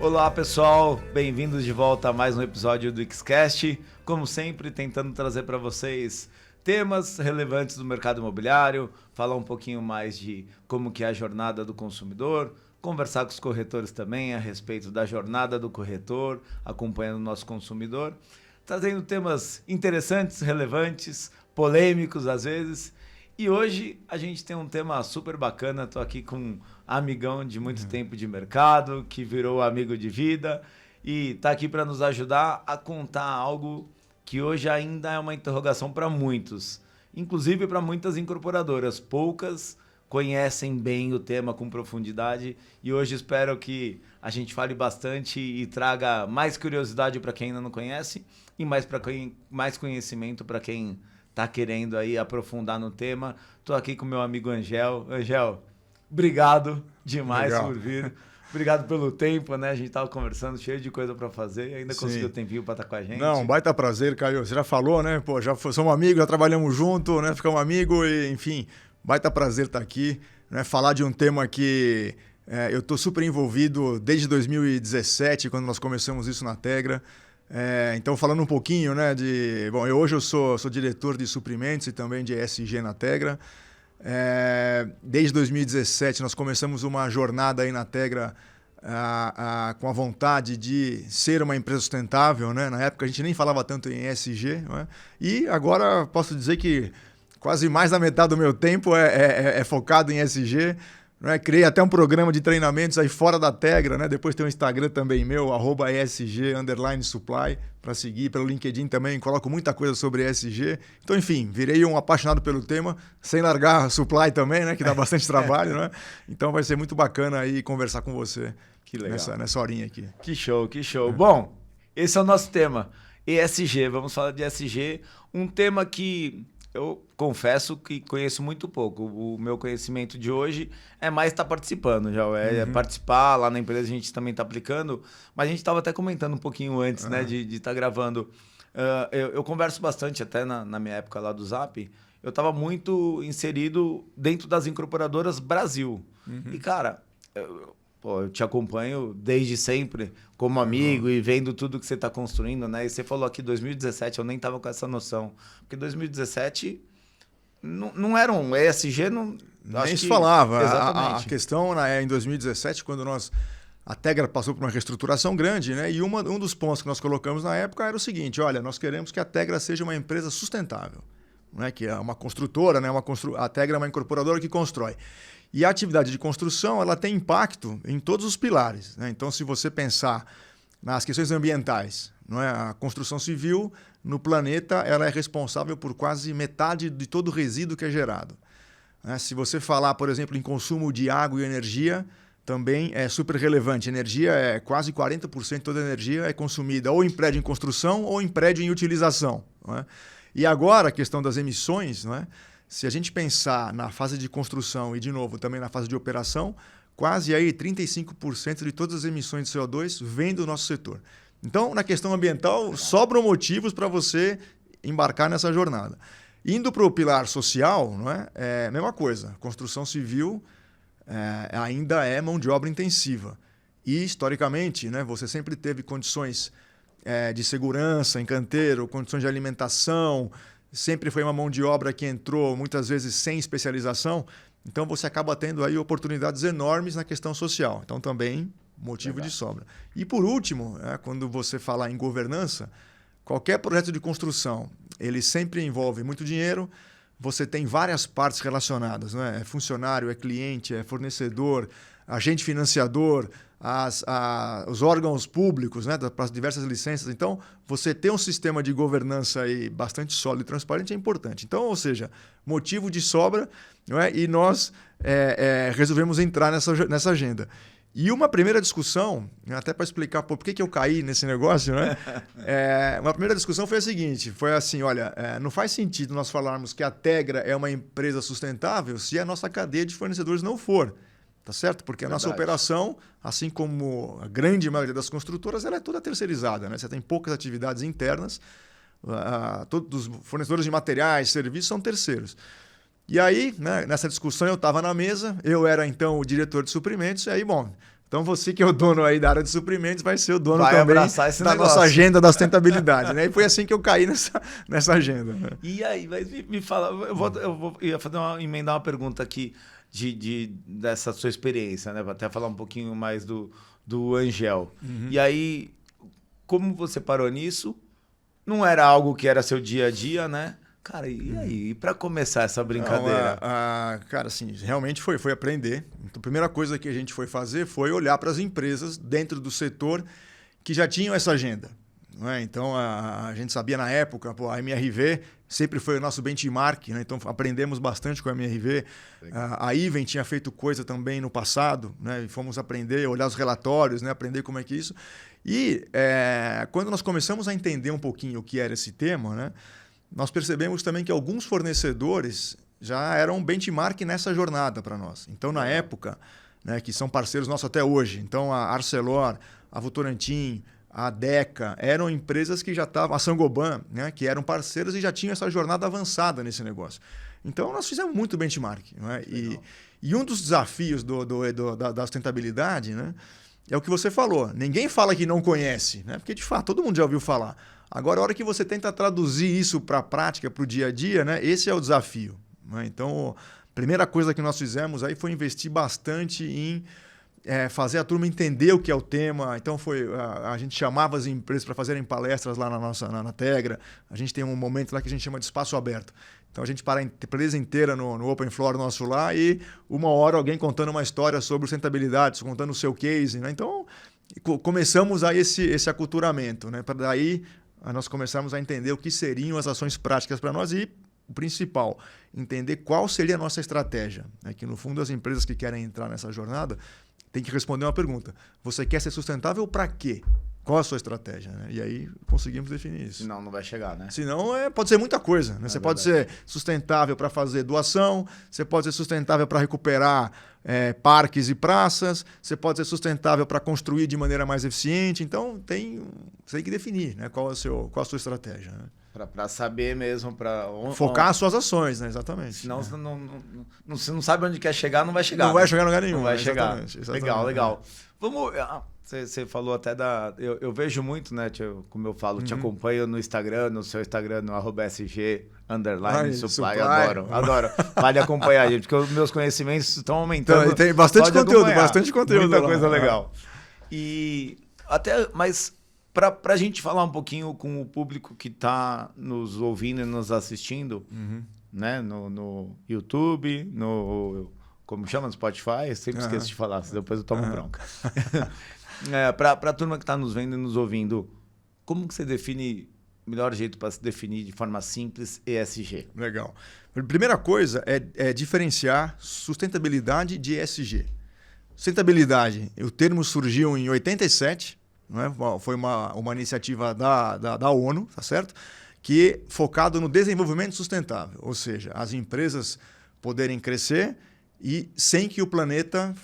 Olá pessoal, bem-vindos de volta a mais um episódio do Xcast. Como sempre, tentando trazer para vocês temas relevantes do mercado imobiliário, falar um pouquinho mais de como que é a jornada do consumidor, conversar com os corretores também a respeito da jornada do corretor, acompanhando o nosso consumidor, trazendo temas interessantes, relevantes, polêmicos às vezes. E hoje a gente tem um tema super bacana, estou aqui com um amigão de muito tempo de mercado, que virou amigo de vida e está aqui para nos ajudar a contar algo que hoje ainda é uma interrogação para muitos, inclusive para muitas incorporadoras. Poucas conhecem bem o tema com profundidade e hoje espero que a gente fale bastante e traga mais curiosidade para quem ainda não conhece e mais conhecimento para quem tá querendo aí aprofundar no tema. Tô aqui com meu amigo Angel. Angel, obrigado demais por vir. Obrigado pelo tempo, né? A gente tava conversando, cheio de coisa para fazer e ainda conseguiu tempinho para estar com a gente. Não, baita prazer, Caio. Você já falou, né? Pô, somos amigos, já trabalhamos junto, né? Ficamos amigos e, enfim, baita prazer estar aqui, né? Falar de um tema que eu tô super envolvido desde 2017, quando nós começamos isso na Tegra. Então, falando um pouquinho, né, hoje eu sou diretor de suprimentos e também de ESG na Tegra. Desde 2017 nós começamos uma jornada aí na Tegra com a vontade de ser uma empresa sustentável, né? Na época a gente nem falava tanto em ESG, né? E agora posso dizer que quase mais da metade do meu tempo é focado em ESG. Né? Criei até um programa de treinamentos aí fora da Tegra, né? Depois tem um Instagram também meu, @ESG_supply, para seguir, pelo LinkedIn também, coloco muita coisa sobre ESG. Então, enfim, virei um apaixonado pelo tema, sem largar supply também, né? Que dá bastante trabalho, né? Então vai ser muito bacana aí conversar com você. Que legal. Nessa horinha aqui. Que show, que show. Bom, esse é o nosso tema, ESG. Vamos falar de ESG, um tema que eu confesso que conheço muito pouco. O meu conhecimento de hoje é mais estar participando, já participar lá na empresa, a gente também está aplicando, mas a gente estava até comentando um pouquinho antes, né, de estar gravando. Eu converso bastante, até na minha época lá do Zap, eu estava muito inserido dentro das incorporadoras Brasil. E, cara, eu te acompanho desde sempre como amigo e vendo tudo que você está construindo, né? E você falou aqui 2017, eu nem estava com essa noção. Porque 2017 não era um ESG, não... Nem se falava. Exatamente. A questão em 2017, quando a Tegra passou por uma reestruturação grande, né? E um dos pontos que nós colocamos na época era o seguinte: olha, nós queremos que a Tegra seja uma empresa sustentável, né? Que é uma construtora, né? A Tegra é uma incorporadora que constrói. E a atividade de construção ela tem impacto em todos os pilares, né? Então, se você pensar nas questões ambientais, não é? A construção civil no planeta ela é responsável por quase metade de todo o resíduo que é gerado. Se você falar, por exemplo, em consumo de água e energia, também é super relevante. Energia é quase 40% de toda a energia é consumida ou em prédio em construção ou em prédio em utilização. Não é? E agora a questão das emissões, não é? Se a gente pensar na fase de construção e, de novo, também na fase de operação, quase aí 35% de todas as emissões de CO2 vêm do nosso setor. Então, na questão ambiental, sobram motivos para você embarcar nessa jornada. Indo para o pilar social, não é a mesma coisa. Construção civil ainda é mão de obra intensiva. E, historicamente, né, você sempre teve condições de segurança em canteiro, condições de alimentação. Sempre foi uma mão de obra que entrou muitas vezes sem especialização, então você acaba tendo aí oportunidades enormes na questão social. Então também motivo de sobra. E por último, quando você falar em governança, qualquer projeto de construção, ele sempre envolve muito dinheiro, você tem várias partes relacionadas, né? É funcionário, é cliente, é fornecedor, agente financiador, os órgãos públicos, né, para as diversas licenças. Então, você ter um sistema de governança aí bastante sólido e transparente é importante. Então, ou seja, motivo de sobra, não é? E nós resolvemos entrar nessa agenda. E uma primeira discussão, até para explicar por que eu caí nesse negócio, né? Uma primeira discussão foi a seguinte, foi assim, olha, não faz sentido nós falarmos que a Tegra é uma empresa sustentável se a nossa cadeia de fornecedores não for. Tá certo? Porque a nossa operação, assim como a grande maioria das construtoras, ela é toda terceirizada, né? Você tem poucas atividades internas, todos os fornecedores de materiais, serviços são terceiros. E aí, né, nessa discussão eu estava na mesa, eu era então o diretor de suprimentos, e aí, bom, Então você que é o dono aí da área de suprimentos vai ser o dono vai também abraçar esse da negócio. nossa agenda da sustentabilidade, né? E foi assim que eu caí nessa agenda. Né? E aí, mas me fala, ia emendar uma pergunta aqui dessa sua experiência, né? Vou até falar um pouquinho mais do Angel. E aí, como você parou nisso? Não era algo que era seu dia a dia, né? Cara, e aí? E para começar essa brincadeira? Cara, assim, realmente foi aprender. Então, a primeira coisa que a gente foi fazer foi olhar para as empresas dentro do setor que já tinham essa agenda. Não é? Então, a gente sabia na época, pô, a MRV sempre foi o nosso benchmark, né? Então aprendemos bastante com a MRV. A Iven tinha feito coisa também no passado, né? E fomos aprender, olhar os relatórios, né? Aprender como é que é isso. E quando nós começamos a entender um pouquinho o que era esse tema, né? Nós percebemos também que alguns fornecedores já eram benchmark nessa jornada para nós. Então, na época, né, que são parceiros nossos até hoje, então a Arcelor, a Votorantim, a Deca, eram empresas que já estavam, a Saint-Gobain, né, que eram parceiros e já tinham essa jornada avançada nesse negócio. Então, nós fizemos muito benchmark. Né? E um dos desafios da sustentabilidade, né, é o que você falou. Ninguém fala que não conhece, né? Porque, de fato, todo mundo já ouviu falar. Agora, a hora que você tenta traduzir isso para a prática, para o dia a dia, né, esse é o desafio. Né? Então, a primeira coisa que nós fizemos aí foi investir bastante em fazer a turma entender o que é o tema. Então, a gente chamava as empresas para fazerem palestras lá na Tegra. A gente tem um momento lá que a gente chama de espaço aberto. Então, a gente para a empresa inteira no Open Floor nosso lá e 1 hora alguém contando uma história sobre sustentabilidade, contando o seu case. Né? Então, começamos aí esse aculturamento. Né? Para daí, nós começamos a entender o que seriam as ações práticas para nós e, o principal, entender qual seria a nossa estratégia. Né? Que, no fundo, as empresas que querem entrar nessa jornada têm que responder uma pergunta. Você quer ser sustentável para quê? Qual a sua estratégia? Né? E aí conseguimos definir isso. Senão não vai chegar, né? Senão pode ser muita coisa. Né? Você pode ser sustentável para fazer doação, você pode ser sustentável para recuperar parques e praças, você pode ser sustentável para construir de maneira mais eficiente. Então, você tem que definir, né? Qual a sua estratégia. Né? Para saber mesmo, para focar as suas ações, né? Exatamente. Senão você não sabe onde quer chegar, não vai chegar. Não vai chegar em lugar nenhum. Não vai chegar. Exatamente. Legal. Vamos. Você falou até eu vejo muito, né? Como eu falo, te acompanho no Instagram, no seu Instagram, no @SG_Supply. Adoro. Vale acompanhar, gente, porque os meus conhecimentos estão aumentando. Então, tem bastante conteúdo. Muita lá. Coisa legal. Mas para a gente falar um pouquinho com o público que está nos ouvindo e nos assistindo, né? No YouTube, como chama? No Spotify? Eu sempre esqueço de falar, depois eu tomo bronca. Para a turma que está nos vendo e nos ouvindo, como que você define o melhor jeito para se definir de forma simples ESG? Legal. Primeira coisa é diferenciar sustentabilidade de ESG. Sustentabilidade, o termo surgiu em 87, não é? Foi uma iniciativa da ONU, tá certo? Que focado no desenvolvimento sustentável, ou seja, as empresas poderem crescer e sem que o planeta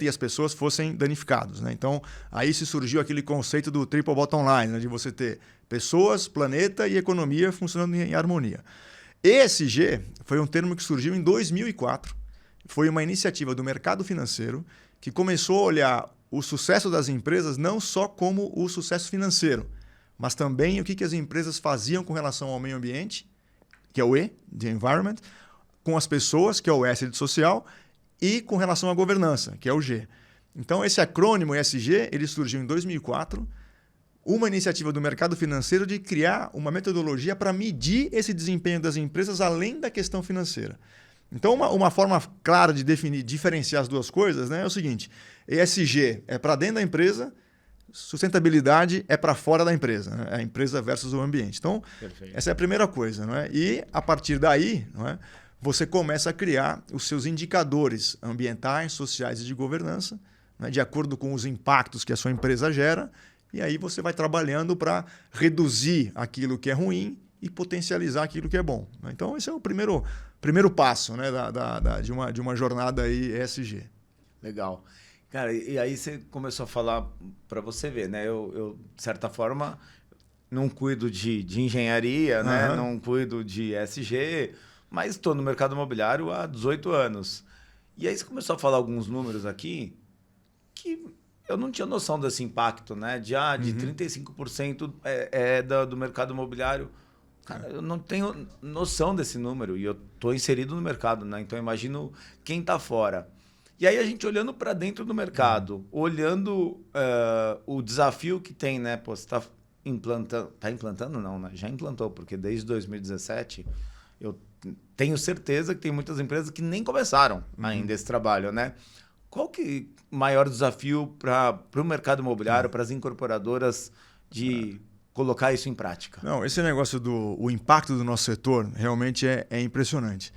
e as pessoas fossem danificados. Né? Então, aí se surgiu aquele conceito do triple bottom line, né? De você ter pessoas, planeta e economia funcionando em harmonia. ESG foi um termo que surgiu em 2004. Foi uma iniciativa do mercado financeiro que começou a olhar o sucesso das empresas não só como o sucesso financeiro, mas também o que as empresas faziam com relação ao meio ambiente, que é o E, de environment, com as pessoas, que é o S de social, e com relação à governança, que é o G. Então, esse acrônimo ESG ele surgiu em 2004, uma iniciativa do mercado financeiro de criar uma metodologia para medir esse desempenho das empresas além da questão financeira. Então, uma forma clara de diferenciar as duas coisas, né, é o seguinte: ESG é para dentro da empresa, sustentabilidade é para fora da empresa, né? É a empresa versus o ambiente. Então, perfeito. Essa é a primeira coisa. Não é? E, a partir daí, não é, você começa a criar os seus indicadores ambientais, sociais e de governança, né, de acordo com os impactos que a sua empresa gera, e aí você vai trabalhando para reduzir aquilo que é ruim e potencializar aquilo que é bom. Né? Então, esse é o primeiro passo, né, de uma jornada aí ESG. Legal. Cara, e aí você começou a falar, para você ver, né? Eu, de certa forma, não cuido de engenharia, né? Não cuido de ESG, mas estou no mercado imobiliário há 18 anos. E aí você começou a falar alguns números aqui que eu não tinha noção desse impacto, né? De 35% do mercado imobiliário. Cara, eu não tenho noção desse número e eu estou inserido no mercado, né? Então eu imagino quem está fora. E aí a gente olhando para dentro do mercado, olhando o desafio que tem, né? Pô, você está implantando... Está implantando? Não, né? Já implantou, porque desde 2017 eu tenho certeza que tem muitas empresas que nem começaram ainda esse trabalho, né? Qual que é o maior desafio para o mercado imobiliário, para as incorporadoras de colocar isso em prática? Não, esse negócio o impacto do nosso setor realmente é impressionante.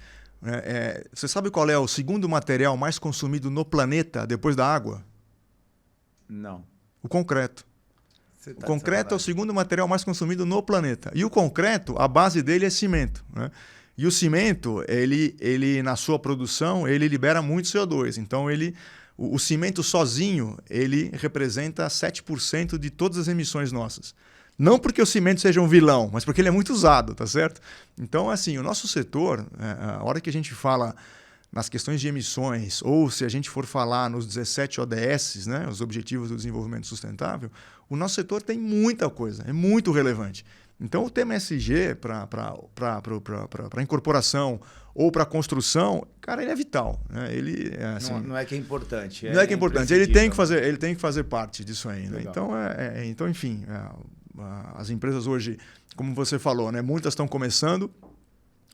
Você sabe qual é o segundo material mais consumido no planeta depois da água? Não. O concreto. O concreto é o segundo material mais consumido no planeta. E o concreto, a base dele é cimento, né? E o cimento, ele na sua produção, ele libera muito CO2. Então, o cimento sozinho, ele representa 7% de todas as emissões nossas. Não porque o cimento seja um vilão, mas porque ele é muito usado, tá certo? Então, assim, o nosso setor, a hora que a gente fala nas questões de emissões, ou se a gente for falar nos 17 ODS, né, os Objetivos do Desenvolvimento Sustentável, o nosso setor tem muita coisa, é muito relevante. Então, o tema ESG para a incorporação ou para a construção, cara, ele é vital. Né? Ele, assim, não é que é importante. Não é que é importante, ele tem que fazer parte disso aí. Né? Então, enfim, as empresas hoje, como você falou, né, muitas estão começando,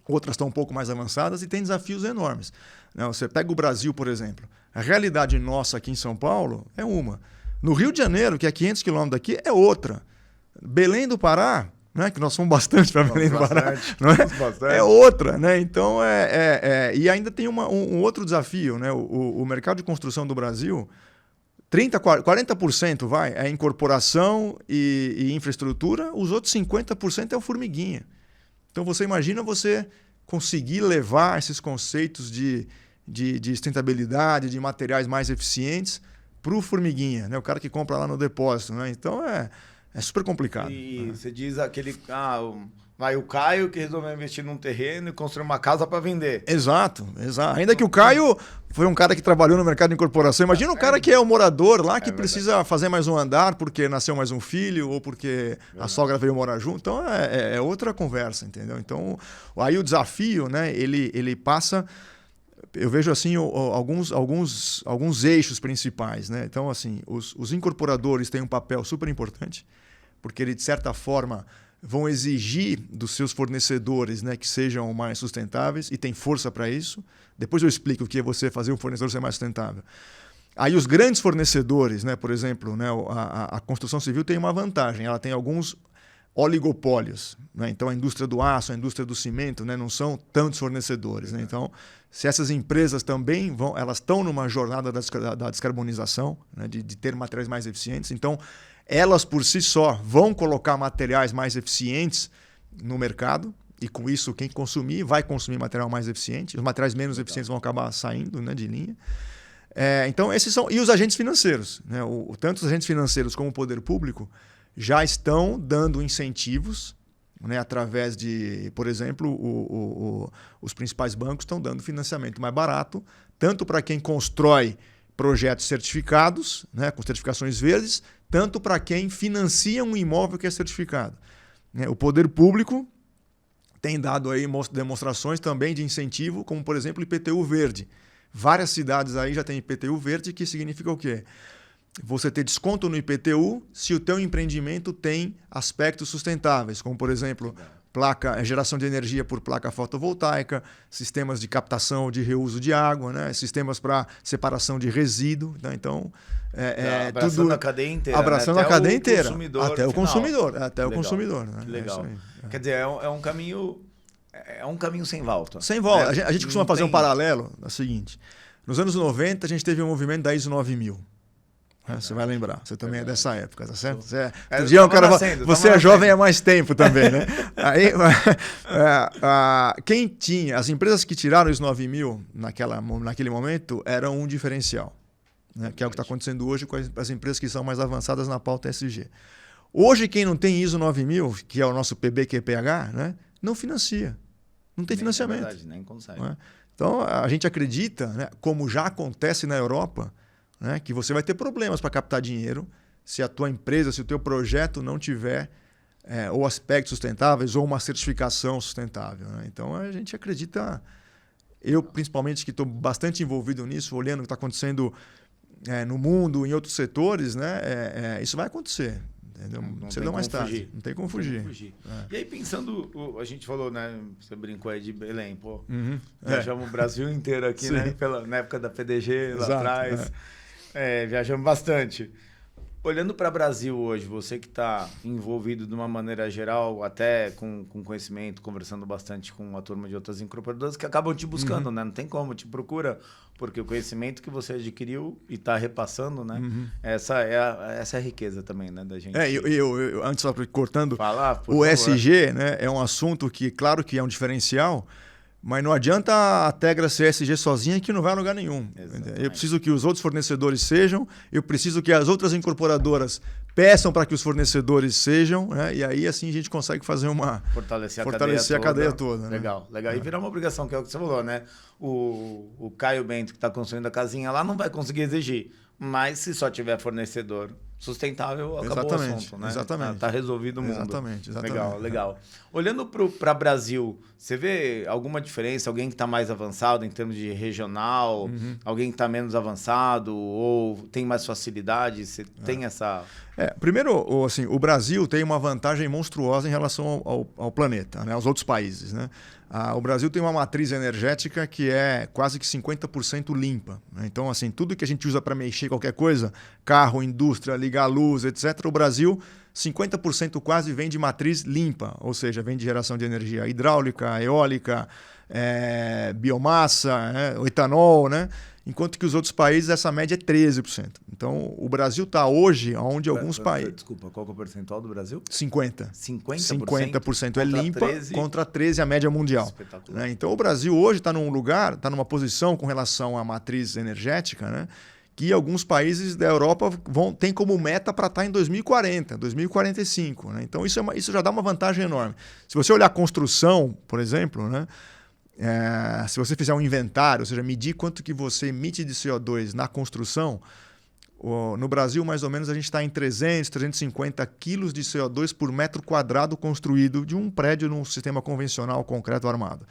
outras estão um pouco mais avançadas e tem desafios enormes. Né? Você pega o Brasil, por exemplo. A realidade nossa aqui em São Paulo é uma. No Rio de Janeiro, que é 500 quilômetros daqui, é outra. Belém do Pará, né, que nós fomos bastante para Belém do Pará, não é outra. Né? Então, e ainda tem um outro desafio. Né? O mercado de construção do Brasil, 40% é incorporação e infraestrutura, os outros 50% é o formiguinha. Então, você imagina você conseguir levar esses conceitos de sustentabilidade, de materiais mais eficientes para o formiguinha, né? O cara que compra lá no depósito. Né? Então, é super complicado. E você diz aquele... o Caio que resolveu investir num terreno e construir uma casa para vender. Exato. Ainda que o Caio foi um cara que trabalhou no mercado de incorporação. Imagina um cara que é o morador lá, que precisa fazer mais um andar porque nasceu mais um filho ou porque a sogra veio morar junto. Então, é outra conversa, entendeu? Então, aí o desafio, né, ele passa... Eu vejo assim alguns eixos principais. Né? Então, assim, os incorporadores têm um papel super importante, porque eles, de certa forma, vão exigir dos seus fornecedores, né, que sejam mais sustentáveis e tem força para isso. Depois eu explico o que é você fazer um fornecedor ser mais sustentável. Aí os grandes fornecedores, né, por exemplo, né, a construção civil tem uma vantagem, ela tem alguns oligopólios. Né? Então a indústria do aço, a indústria do cimento, né, não são tantos fornecedores. Né? Então, se essas empresas também elas estão numa jornada da descarbonização, né, de ter materiais mais eficientes, então elas por si só vão colocar materiais mais eficientes no mercado e com isso quem consumir vai consumir material mais eficiente. Os materiais menos eficientes vão acabar saindo, né, de linha. Então esses são... E os agentes financeiros. Né? Tanto os agentes financeiros como o poder público já estão dando incentivos, né, através de, por exemplo, os principais bancos estão dando financiamento mais barato, tanto para quem constrói projetos certificados, né, com certificações verdes, tanto para quem financia um imóvel que é certificado. O poder público tem dado aí demonstrações também de incentivo, como, por exemplo, IPTU verde. Várias cidades aí já têm IPTU verde, que significa o quê? Você ter desconto no IPTU se o teu empreendimento tem aspectos sustentáveis, como, por exemplo, geração de energia por placa fotovoltaica, sistemas de captação de reuso de água, né? Sistemas para separação de resíduo. Né? Então, abraçando tudo, a cadeia inteira. Abraçando, né? A cadeia inteira. Até o consumidor. Até o consumidor. Né? Que legal. Quer dizer, é um caminho... É um caminho sem volta. Sem volta. A gente costuma fazer um paralelo. É o seguinte. Nos anos 90, a gente teve um movimento da ISO 9000. Você vai lembrar. Você também é dessa época, tá certo? Você é jovem há mais tempo também, né? Aí, quem tinha... As empresas que tiraram os 9000 naquele momento eram um diferencial. Né? Que é o que está acontecendo hoje com as empresas que são mais avançadas na pauta ESG. Hoje, quem não tem ISO 9000, que é o nosso PBQPH, né? Não financia. Não tem financiamento. É verdade, nem consegue. Né? Então, a gente acredita, né, como já acontece na Europa, né, que você vai ter problemas para captar dinheiro se a tua empresa, se o teu projeto não tiver ou aspectos sustentáveis ou uma certificação sustentável. Né? Então a gente acredita, eu principalmente que estou bastante envolvido nisso, olhando o que está acontecendo no mundo, em outros setores, né, isso vai acontecer. Entendeu? Não Você tem dá mais como tarde. fugir. Não tem como fugir. E aí, pensando, a gente falou, né? Você brincou aí de Belém, pô. Uhum. Viajamos o Brasil inteiro aqui, né? Na época da PDG, lá atrás. Viajamos bastante. Olhando para o Brasil hoje, você que está envolvido de uma maneira geral, até com conhecimento, conversando bastante com a turma de outras incorporadoras que acabam te buscando, né? Não tem como, te procura, porque o conhecimento que você adquiriu e está repassando, né? Essa é a riqueza também, né, da gente. Eu antes, só cortando, falar, o ESG, né, é um assunto que, claro que é um diferencial, mas não adianta a Tegra ser ESG sozinha que não vai a lugar nenhum. Eu preciso que os outros fornecedores sejam, eu preciso que as outras incorporadoras peçam para que os fornecedores sejam, né? E aí assim a gente consegue fazer fortalecer a cadeia toda. Legal, né? Legal. E virar uma obrigação, que é o que você falou, né? O Caio Bento, que está construindo a casinha lá, não vai conseguir exigir. Mas se só tiver fornecedor sustentável, acabou o assunto, né? Exatamente. Tá resolvido o mundo. Exatamente. Legal. Olhando para o Brasil, você vê alguma diferença? Alguém que está mais avançado em termos de regional? Alguém que está menos avançado? Ou tem mais facilidade? Você tem essa... Primeiro, assim, o Brasil tem uma vantagem monstruosa em relação ao planeta, né? Aos outros países, né? O Brasil tem uma matriz energética que é quase que 50% limpa, né? Então, assim, tudo que a gente usa para mexer qualquer coisa, carro, indústria, ligar luz, etc., o Brasil, 50% quase vem de matriz limpa, ou seja, vem de geração de energia hidráulica, eólica, biomassa, o etanol, né? Enquanto que os outros países essa média é 13%. Então, o Brasil está hoje onde alguns países... Desculpa, qual que é o percentual do Brasil? 50%. 50% é limpa 13? Contra 13% a média mundial. Espetacular. Então, o Brasil hoje está num lugar, está numa posição com relação à matriz energética, né, que alguns países da Europa têm como meta para estar em 2040, 2045. Né? Então, isso já dá uma vantagem enorme. Se você olhar a construção, por exemplo, né, se você fizer um inventário, ou seja, medir quanto que você emite de CO2 na construção, no Brasil, mais ou menos, a gente está em 300, 350 quilos de CO2 por metro quadrado construído de um prédio num sistema convencional, concreto armado.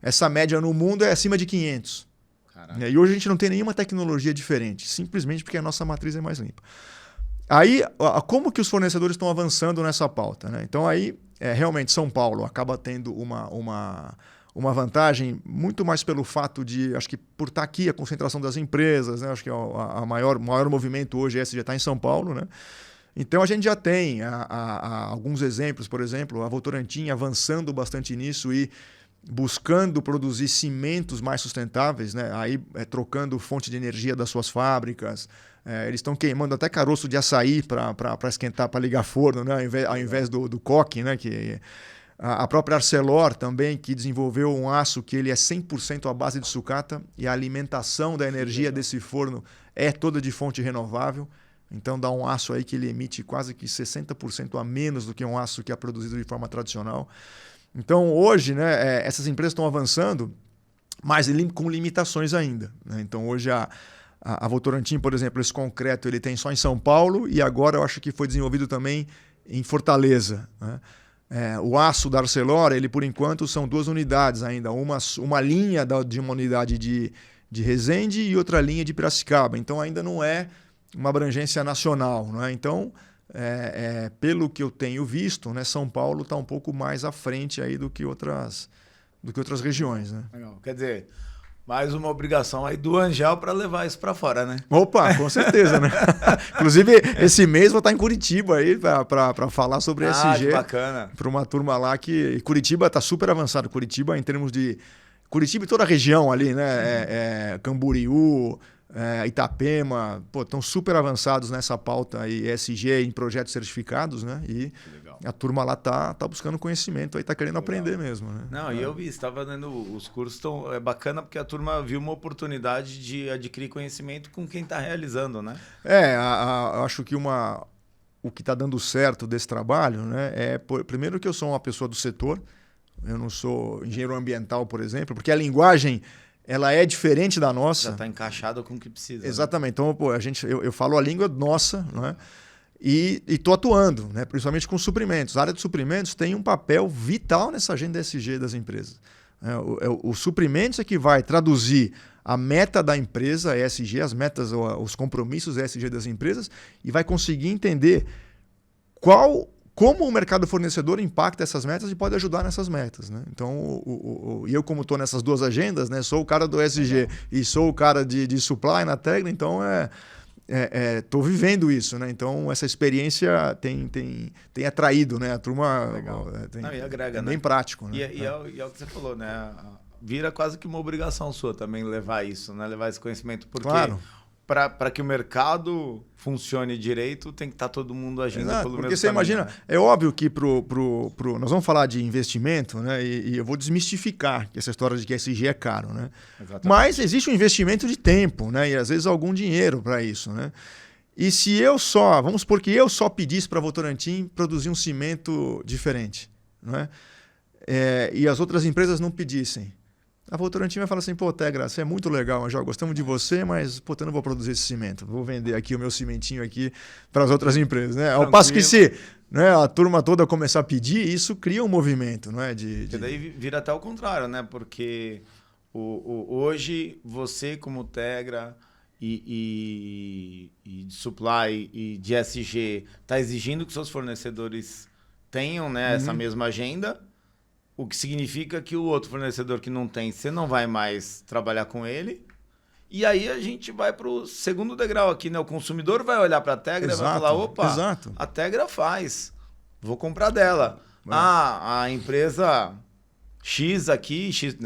Essa média no mundo é acima de 500. Caraca. E hoje a gente não tem nenhuma tecnologia diferente, simplesmente porque a nossa matriz é mais limpa. Aí, como que os fornecedores estão avançando nessa pauta? Né? Então, aí, realmente, São Paulo acaba tendo uma vantagem muito mais pelo fato de, acho que por estar aqui, a concentração das empresas, né? Acho que o maior movimento hoje já está em São Paulo. Né? Então a gente já tem alguns exemplos, por exemplo, a Votorantim avançando bastante nisso e buscando produzir cimentos mais sustentáveis, né? Aí trocando fonte de energia das suas fábricas. Eles estão queimando até caroço de açaí para esquentar, para ligar forno, né? Ao invés do coque, né? A própria Arcelor também, que desenvolveu um aço que ele é 100% à base de sucata e a alimentação da energia desse forno é toda de fonte renovável. Então dá um aço aí que ele emite quase que 60% a menos do que um aço que é produzido de forma tradicional. Então hoje, né, essas empresas estão avançando, mas com limitações ainda. Né? Então hoje a Votorantim, por exemplo, esse concreto ele tem só em São Paulo e agora eu acho que foi desenvolvido também em Fortaleza. Né? O aço da Arcelor, ele por enquanto são 2 unidades ainda, uma linha de uma unidade de Resende e outra linha de Piracicaba. Então ainda não é uma abrangência nacional. Né? Então, pelo que eu tenho visto, né, São Paulo está um pouco mais à frente aí do que outras regiões. Né? Legal. Quer dizer, mais uma obrigação aí do Angel para levar isso para fora, né? Opa, com certeza, né? Inclusive, esse mês vou estar em Curitiba aí para falar sobre ESG. Que bacana. Para uma turma lá que... Curitiba está super avançado. Curitiba, em termos de... Curitiba e toda a região ali, né? Camboriú, Itapema, estão super avançados nessa pauta aí, ESG em projetos certificados, né? E a turma lá tá buscando conhecimento, aí tá querendo aprender mesmo, né? Não, e eu vi, estava dando os cursos, é bacana porque a turma viu uma oportunidade de adquirir conhecimento com quem está realizando, né? Eu acho que o que está dando certo desse trabalho, né? Primeiro que eu sou uma pessoa do setor, eu não sou engenheiro ambiental, por exemplo, porque a linguagem ela é diferente da nossa. Já está encaixado com o que precisa. Exatamente. Né? Então, pô, eu falo a língua nossa, não é? E estou atuando, né? Principalmente com suprimentos. A área de suprimentos tem um papel vital nessa agenda ESG das empresas. O suprimentos é que vai traduzir a meta da empresa ESG, as metas, os compromissos ESG das empresas, e vai conseguir entender como o mercado fornecedor impacta essas metas e pode ajudar nessas metas. Né? Então, eu como estou nessas duas agendas, né? Sou o cara do ESG e sou o cara de supply na Tegra, então estou vivendo isso, né? Então essa experiência tem atraído, né? A turma E agrega, bem né? prático, né? E é o que você falou, né? Vira quase que uma obrigação sua também levar isso, né? Levar esse conhecimento, porque para que o mercado funcione direito, tem que estar todo mundo agindo pelo mesmo caminho. Porque você imagina, né? É óbvio que nós vamos falar de investimento, né? E eu vou desmistificar que essa história de que ESG é caro, né? Exatamente. Mas existe um investimento de tempo, né? E às vezes algum dinheiro para isso, né? E se vamos supor que eu só pedisse para a Votorantim produzir um cimento diferente, não é? E as outras empresas não pedissem. A Votorantim vai falar assim, pô, Tegra, você é muito legal, já gostamos de você, mas pô, eu não vou produzir esse cimento. Vou vender aqui o meu cimentinho aqui para as outras empresas. Né? Ao passo que se a turma toda começar a pedir, isso cria um movimento. Não é? Porque daí vira até o contrário, né? Porque hoje você como Tegra e de supply e de SG está exigindo que seus fornecedores tenham, né, essa mesma agenda. O que significa que o outro fornecedor que não tem, você não vai mais trabalhar com ele. E aí a gente vai para o segundo degrau aqui, né? O consumidor vai olhar para a Tegra e vai falar, opa, a Tegra faz, vou comprar dela. A empresa X aqui, X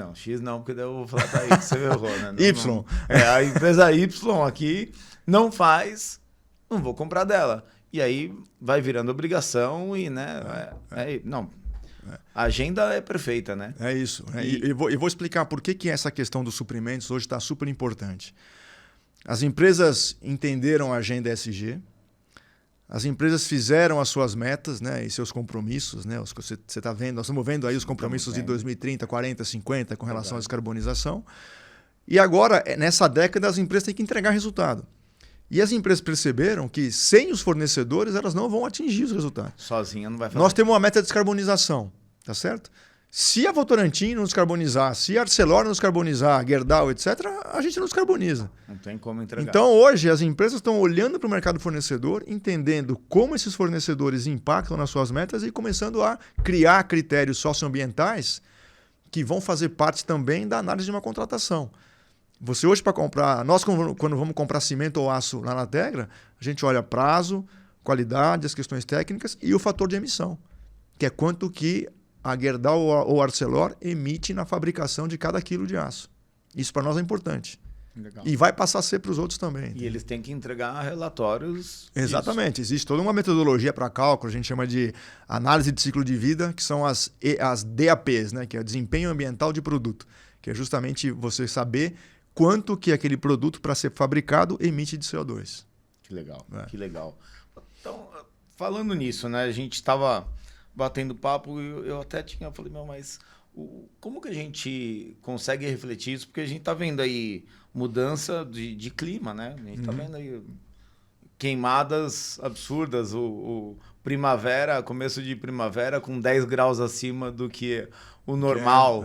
não, porque daí eu vou falar para você errou, né? Y. A empresa Y aqui não faz, não vou comprar dela. E aí vai virando obrigação e, né? A agenda é perfeita, né? É isso. E vou explicar por que essa questão dos suprimentos hoje está super importante. As empresas entenderam a agenda ESG, as empresas fizeram as suas metas, né, e seus compromissos. Né, você está vendo, nós estamos vendo aí os compromissos de 2030, 40, 50 com relação à descarbonização. E agora, nessa década, as empresas têm que entregar resultado. E as empresas perceberam que sem os fornecedores elas não vão atingir os resultados. Sozinha não vai fazer. Nós temos uma meta de descarbonização, tá certo? Se a Votorantim não descarbonizar, se a Arcelor não descarbonizar, a Gerdau, etc., a gente não descarboniza. Não tem como entregar. Então, hoje, as empresas estão olhando para o mercado fornecedor, entendendo como esses fornecedores impactam nas suas metas e começando a criar critérios socioambientais que vão fazer parte também da análise de uma contratação. Você hoje, para comprar... Nós, quando vamos comprar cimento ou aço lá na Tegra, a gente olha prazo, qualidade, as questões técnicas e o fator de emissão, que é quanto que a Gerdau ou a Arcelor emite na fabricação de cada quilo de aço. Isso para nós é importante. Legal. E vai passar a ser para os outros também. E eles têm que entregar relatórios. Exatamente. Disso. Existe toda uma metodologia para cálculo, a gente chama de análise de ciclo de vida, que são as DAPs, né? Que é desempenho ambiental de produto, que é justamente você saber quanto que aquele produto, para ser fabricado, emite de CO2. Que legal, que legal. Então, falando nisso, né? A gente estava batendo papo e eu até falei, mas como que a gente consegue refletir isso? Porque a gente está vendo aí mudança de clima, né? A gente está vendo aí queimadas absurdas, primavera, começo de primavera com 10 graus acima do que o normal.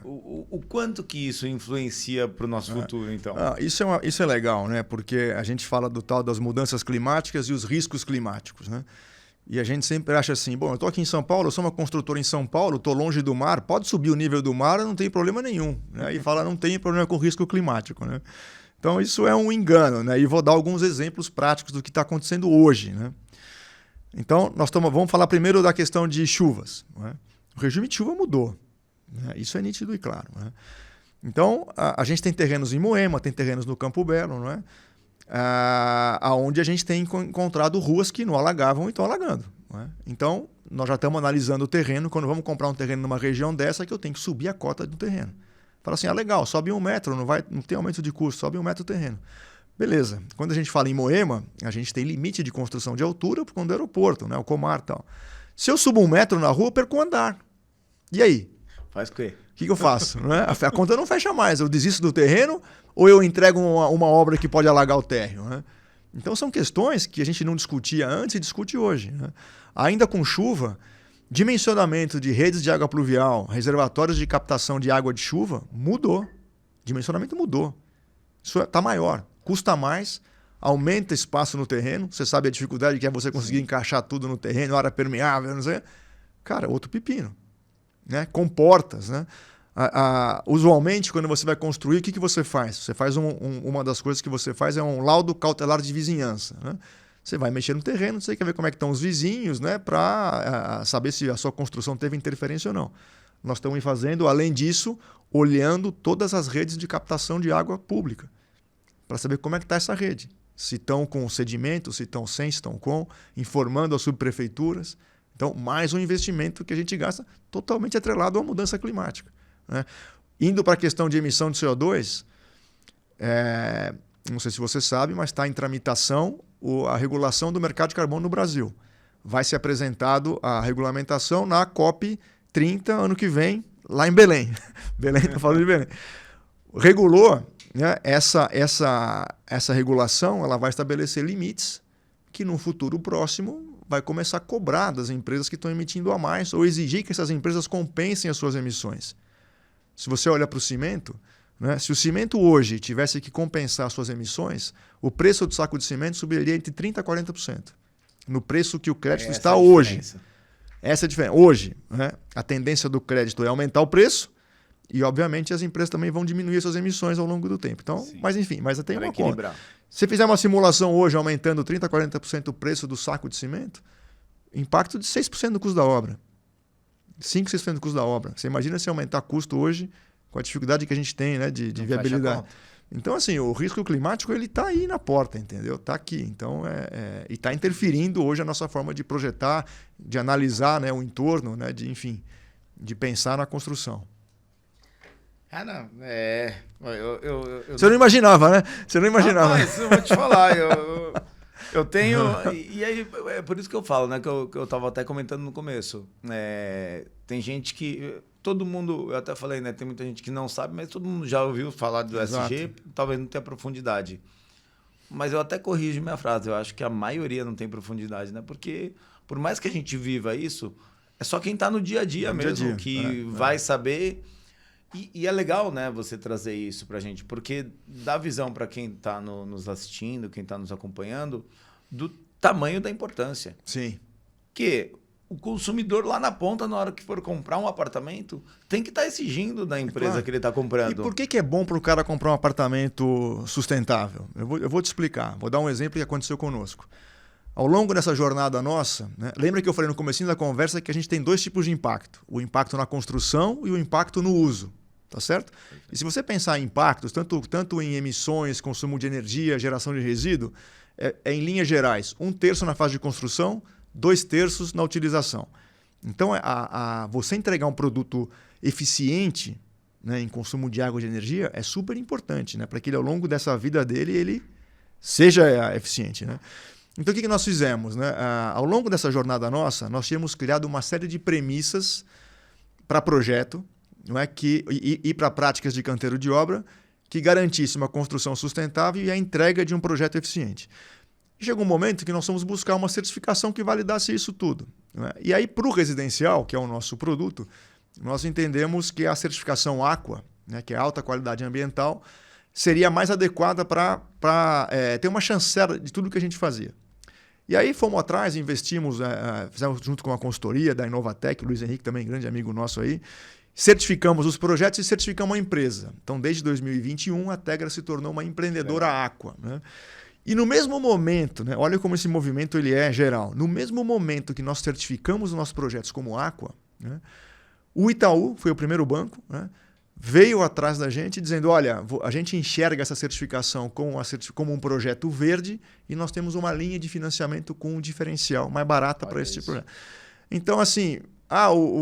O quanto que isso influencia para o nosso futuro, então? Isso é legal, né? Porque a gente fala do tal das mudanças climáticas e os riscos climáticos, né? E a gente sempre acha assim, bom, eu estou aqui em São Paulo, eu sou uma construtora em São Paulo, estou longe do mar, pode subir o nível do mar, não tem problema nenhum. Né? E fala, não tem problema com risco climático. Né? Então, isso é um engano. Né? E vou dar alguns exemplos práticos do que está acontecendo hoje. Né? Então, vamos falar primeiro da questão de chuvas. Né? O regime de chuva mudou. Né? Isso é nítido e claro. Né? Então, a gente tem terrenos em Moema, tem terrenos no Campo Belo, não é? Onde a gente tem encontrado ruas que não alagavam e estão alagando. Não é? Então, nós já estamos analisando o terreno. Quando vamos comprar um terreno numa região dessa, que eu tenho que subir a cota do terreno. Fala assim, legal, sobe 1 metro, não tem aumento de custo, sobe 1 metro o terreno. Beleza. Quando a gente fala em Moema, a gente tem limite de construção de altura por conta do aeroporto, né? O Comar e tal. Se eu subo 1 metro na rua, eu perco o andar. E aí? Faz o quê? que eu faço? Não é? A conta não fecha mais. Eu desisto do terreno ou eu entrego uma obra que pode alagar o térreo? Né? Então são questões que a gente não discutia antes e discute hoje. Né? Ainda com chuva, dimensionamento de redes de água pluvial, reservatórios de captação de água de chuva, mudou. Dimensionamento mudou. Isso está maior, custa mais, aumenta espaço no terreno. Você sabe a dificuldade que é você conseguir encaixar tudo no terreno, área permeável, não sei. Cara, outro pepino. Né? Com portas. Né? Usualmente, quando você vai construir, o que você faz? Você faz uma das coisas que você faz é um laudo cautelar de vizinhança. Né? Você vai mexer no terreno, você quer ver como é que estão os vizinhos, né? Para saber se a sua construção teve interferência ou não. Nós estamos fazendo, além disso, olhando todas as redes de captação de água pública, para saber como é que está essa rede. Se estão com sedimento, se estão sem, se estão com, informando as subprefeituras. Então, mais um investimento que a gente gasta totalmente atrelado à mudança climática. Né? Indo para a questão de emissão de CO2, não sei se você sabe, mas está em tramitação a regulação do mercado de carbono no Brasil. Vai ser apresentado a regulamentação na COP 30, ano que vem, lá em Belém. Belém, estou falando de Belém. Regulou, né, essa regulação, ela vai estabelecer limites que no futuro próximo vai começar a cobrar das empresas que estão emitindo a mais ou exigir que essas empresas compensem as suas emissões. Se você olha para o cimento, né, se o cimento hoje tivesse que compensar as suas emissões, o preço do saco de cimento subiria entre 30% a 40%. No preço que o crédito está hoje. Essa é a diferença. Hoje, né, a tendência do crédito é aumentar o preço e, obviamente, as empresas também vão diminuir suas emissões ao longo do tempo. Então, mas enfim, mas tem uma conta. Se fizer uma simulação hoje aumentando 30% a 40% o preço do saco de cimento, impacto de 6% do custo da obra. 5%, 6% do custo da obra. Você imagina se aumentar custo hoje com a dificuldade que a gente tem, né, de viabilidade. Então, assim, o risco climático ele está aí na porta, entendeu? Está aqui. Então, e está interferindo hoje a nossa forma de projetar, de analisar, né, o entorno, né, de pensar na construção. Não. Você não imaginava, né? Você não imaginava. Mas eu vou te falar, eu tenho... E aí, é por isso que eu falo, né? Que eu estava até comentando no começo. Tem gente que... Todo mundo... Eu até falei, né? Tem muita gente que não sabe, mas todo mundo já ouviu falar do ESG, talvez não tenha profundidade. Mas eu até corrijo minha frase. Eu acho que a maioria não tem profundidade, né? Porque por mais que a gente viva isso, é só quem está no dia a dia mesmo que vai saber... E é legal, né, você trazer isso pra gente, porque dá visão para quem está nos assistindo, quem está nos acompanhando, do tamanho da importância. Sim. Que o consumidor lá na ponta, na hora que for comprar um apartamento, tem que estar exigindo da empresa que ele está comprando. E por que é bom para o cara comprar um apartamento sustentável? Eu vou te explicar. Vou dar um exemplo que aconteceu conosco. Ao longo dessa jornada nossa, né, lembra que eu falei no comecinho da conversa que a gente tem dois tipos de impacto. O impacto na construção e o impacto no uso. Tá certo? E se você pensar em impactos, tanto em emissões, consumo de energia, geração de resíduo, é em linhas gerais, 1/3 na fase de construção, 2/3 na utilização. Então, você entregar um produto eficiente, né, em consumo de água e de energia é super importante, né, para que ele, ao longo dessa vida dele, ele seja eficiente. Né? Então, o que nós fizemos? Né? Ao longo dessa jornada nossa, nós tínhamos criado uma série de premissas para projeto, não é, e para práticas de canteiro de obra que garantisse uma construção sustentável e a entrega de um projeto eficiente. E chegou um momento que nós fomos buscar uma certificação que validasse isso tudo. Não é? E aí, para o residencial, que é o nosso produto, nós entendemos que a certificação Aqua, né, que é alta qualidade ambiental, seria mais adequada para ter uma chancela de tudo que a gente fazia. E aí fomos atrás, investimos, fizemos junto com a consultoria da Inovatec, o Luiz Henrique, também grande amigo nosso aí, certificamos os projetos e certificamos a empresa. Então, desde 2021, a Tegra se tornou uma empreendedora Aqua. Né? E no mesmo momento, né, olha como esse movimento ele é geral, no mesmo momento que nós certificamos os nossos projetos como Aqua, né, o Itaú, foi o primeiro banco, né, veio atrás da gente dizendo, olha, a gente enxerga essa certificação como um projeto verde e nós temos uma linha de financiamento com um diferencial mais barata para esse projeto. Então, assim...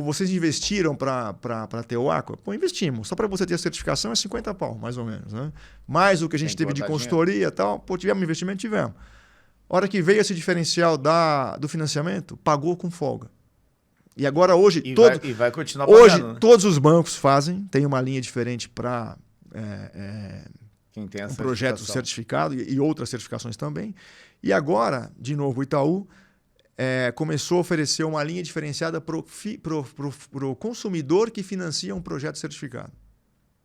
vocês investiram para ter o Aqua? Pô, investimos. Só para você ter a certificação é 50 pau, mais ou menos. Né? Mais o que a gente teve de consultoria e tal. Pô, tivemos investimento? Tivemos. A hora que veio esse diferencial do financiamento, pagou com folga. E agora hoje... vai continuar hoje pagando, né? todos os bancos fazem, tem uma linha diferente para Quem tem a um projeto certificação. certificado e outras certificações também. E agora, de novo, o Itaú começou a oferecer uma linha diferenciada para o consumidor que financia um projeto certificado.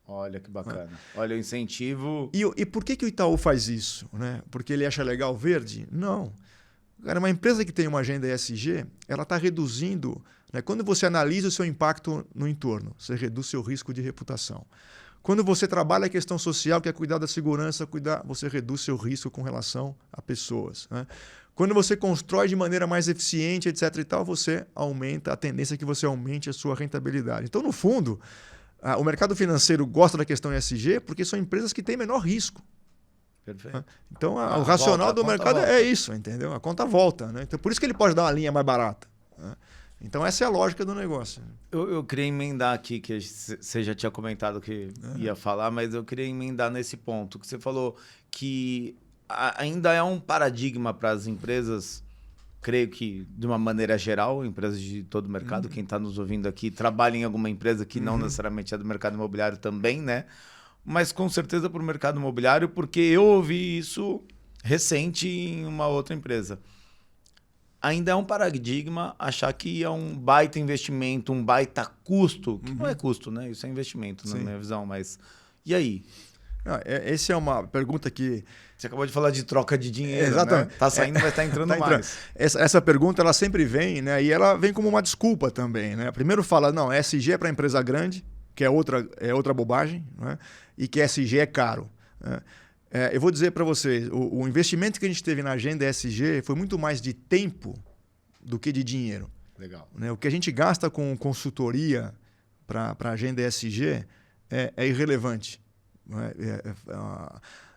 Olha que bacana. Olha o incentivo. E por que o Itaú faz isso? Né? Porque ele acha legal verde? Não. Cara, uma empresa que tem uma agenda ESG, ela está reduzindo... Né? Quando você analisa o seu impacto no entorno, você reduz seu risco de reputação. Quando você trabalha a questão social, que é cuidar da segurança, você reduz seu risco com relação a pessoas. Né? Quando você constrói de maneira mais eficiente, etc. e tal, você aumenta, a tendência é que você aumente a sua rentabilidade. Então, no fundo, o mercado financeiro gosta da questão ESG porque são empresas que têm menor risco. Perfeito. Então, o racional do mercado é isso, entendeu? A conta volta. Né? Então, por isso que ele pode dar uma linha mais barata. Né? Então, essa é a lógica do negócio. Eu queria emendar aqui, que você já tinha comentado que ia falar, mas eu queria emendar nesse ponto, que você falou que ainda é um paradigma para as empresas, creio que de uma maneira geral, empresas de todo o mercado, quem está nos ouvindo aqui, trabalha em alguma empresa que não necessariamente é do mercado imobiliário também, né? Mas com certeza para o mercado imobiliário, porque eu ouvi isso recente em uma outra empresa. Ainda é um paradigma achar que é um baita investimento, um baita custo, que não é custo, né? Isso é investimento, na minha visão, mas e aí? Essa é uma pergunta que... Você acabou de falar de troca de dinheiro, exatamente. Né? Tá saindo, mas tá entrando mais. Essa pergunta, ela sempre vem, né? E ela vem como uma desculpa também, né? Primeiro fala, não, ESG é para empresa grande, que é outra bobagem, né? E que ESG é caro. Né? Eu vou dizer para vocês, o investimento que a gente teve na agenda ESG foi muito mais de tempo do que de dinheiro. Legal. Né? O que a gente gasta com consultoria para a agenda ESG é irrelevante.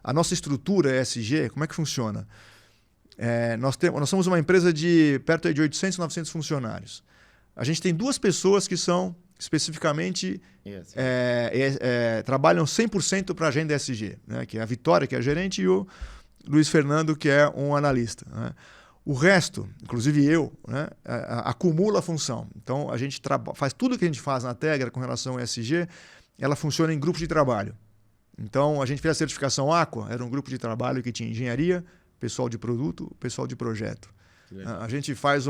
A nossa estrutura ESG, como é que funciona? Nós somos uma empresa de perto de 800, 900 funcionários. A gente tem 2 pessoas que são especificamente trabalham 100% para a agenda ESG, né? Que é a Vitória, que é a gerente, e o Luiz Fernando, que é um analista. Né? O resto, inclusive eu, né? Acumula a função. Então, a gente faz tudo que a gente faz na Tegra com relação ao ESG, ela funciona em grupos de trabalho. Então, a gente fez a certificação Aqua, era um grupo de trabalho que tinha engenharia, pessoal de produto, pessoal de projeto. A gente faz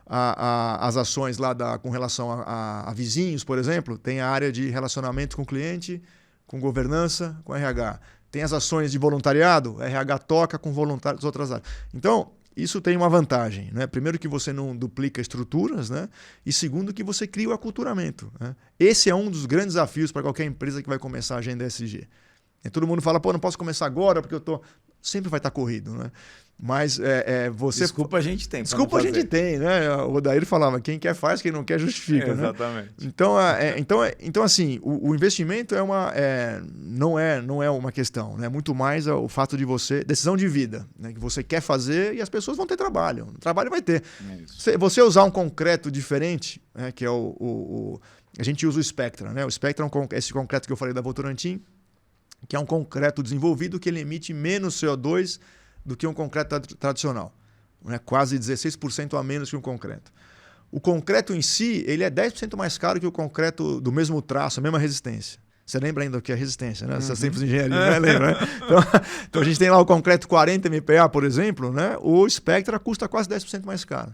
as ações lá com relação a vizinhos, por exemplo, tem a área de relacionamento com o cliente, com governança, com RH. Tem as ações de voluntariado, RH toca com voluntários das outras áreas. Então, isso tem uma vantagem. Né? Primeiro que você não duplica estruturas, né? E segundo que você cria o aculturamento. Né? Esse é um dos grandes desafios para qualquer empresa que vai começar a agenda ESG. E todo mundo fala, não posso começar agora porque eu tô... Sempre vai estar corrido, né? Mas você... Desculpa a gente tem. Desculpa a gente tem, né? O Odair falava, quem quer faz, quem não quer justifica. Né? Exatamente. Então, assim, o investimento não é uma questão, né? Muito mais o fato de você... Decisão de vida, né? Que você quer fazer e as pessoas vão ter trabalho. O trabalho vai ter. Você usar um concreto diferente, né? Que é a gente usa o Spectra, né? O Spectra é esse concreto que eu falei da Votorantim, que é um concreto desenvolvido que ele emite menos CO2 do que um concreto tradicional. Né? Quase 16% a menos que um concreto. O concreto em si, ele é 10% mais caro que o concreto do mesmo traço, a mesma resistência. Você lembra ainda o que é resistência, né? Essas tempos de engenharia, né? Lembra, né? Então a gente tem lá o concreto 40 MPa, por exemplo, né? O Spectra custa quase 10% mais caro.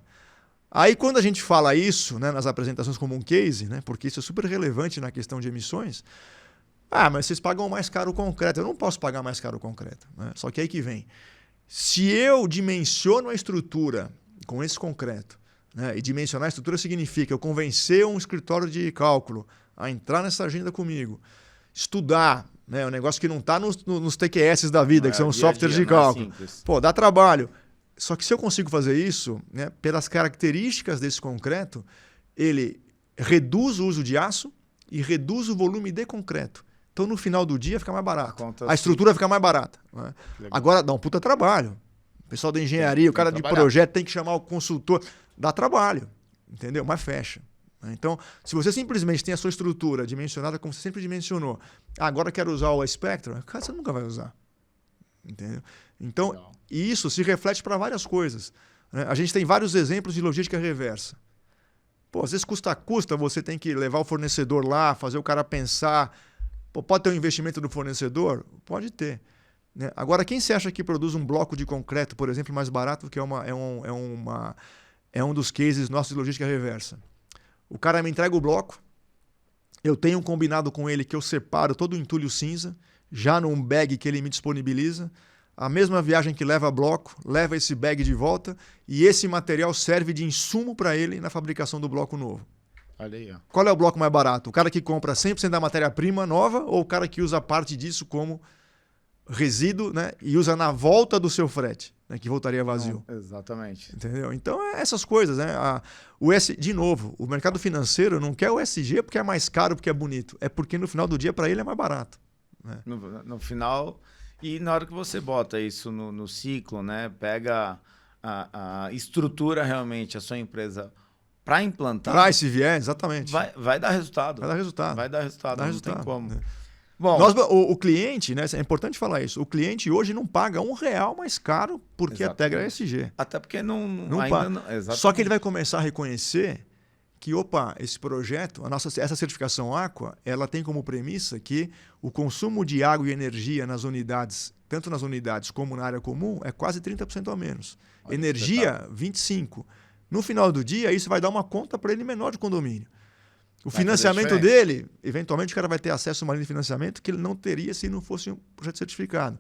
Aí quando a gente fala isso, né, nas apresentações como um case, né, porque isso é super relevante na questão de emissões, mas vocês pagam mais caro o concreto. Eu não posso pagar mais caro o concreto. Né? Só que aí que vem. Se eu dimensiono a estrutura com esse concreto, né? E dimensionar a estrutura significa eu convencer um escritório de cálculo a entrar nessa agenda comigo, estudar, né? Um negócio que não está nos TQS da vida, que são os softwares de cálculo. Dá trabalho. Só que se eu consigo fazer isso, né, pelas características desse concreto, ele reduz o uso de aço e reduz o volume de concreto. Então, no final do dia, fica mais barato. A estrutura fica mais barata. Né? Agora, dá um puta trabalho. O pessoal da engenharia, o cara de projeto tem que chamar o consultor. Dá trabalho, entendeu? Mas fecha. Então, se você simplesmente tem a sua estrutura dimensionada como você sempre dimensionou, agora quero usar o Spectra, cara, você nunca vai usar. Entendeu? Então, isso se reflete para várias coisas. Né? A gente tem vários exemplos de logística reversa. Pô, às vezes custa você tem que levar o fornecedor lá, fazer o cara pensar. Pô, pode ter um investimento do fornecedor? Pode ter. Né? Agora, quem você acha que produz um bloco de concreto, por exemplo, mais barato, que é um dos cases nossos de logística reversa? O cara me entrega o bloco, eu tenho um combinado com ele que eu separo todo o entulho cinza, já num bag que ele me disponibiliza. A mesma viagem que leva bloco, leva esse bag de volta e esse material serve de insumo para ele na fabricação do bloco novo. Olha aí, ó. Qual é o bloco mais barato? O cara que compra 100% da matéria-prima nova ou o cara que usa parte disso como resíduo, né, e usa na volta do seu frete, né, que voltaria vazio? Não, exatamente. Entendeu? Então, essas coisas, né? De novo, o mercado financeiro não quer o ESG porque é mais caro, porque é bonito. É porque no final do dia, para ele, é mais barato. Né? No final, e na hora que você bota isso no ciclo, né? Pega a estrutura realmente a sua empresa para implantar. Para esse viés, exatamente. Vai dar resultado. Vai dar resultado. Vai dar resultado, Dá não resultado, tem como. né? Bom, O cliente, né? É importante falar isso. O cliente hoje não paga R$1 mais caro porque a Tegra é ESG. até porque não Paga. ainda não, exatamente. Só que ele vai começar a reconhecer que, opa, esse projeto, essa certificação Aqua, ela tem como premissa que o consumo de água e energia nas unidades, tanto nas unidades como na área comum, é quase 30% a menos. Olha, Energia, 25%. No final do dia, isso vai dar uma conta para ele menor de condomínio. O Vai financiamento dele, eventualmente o cara vai ter acesso a uma linha de financiamento que ele não teria se não fosse um projeto certificado.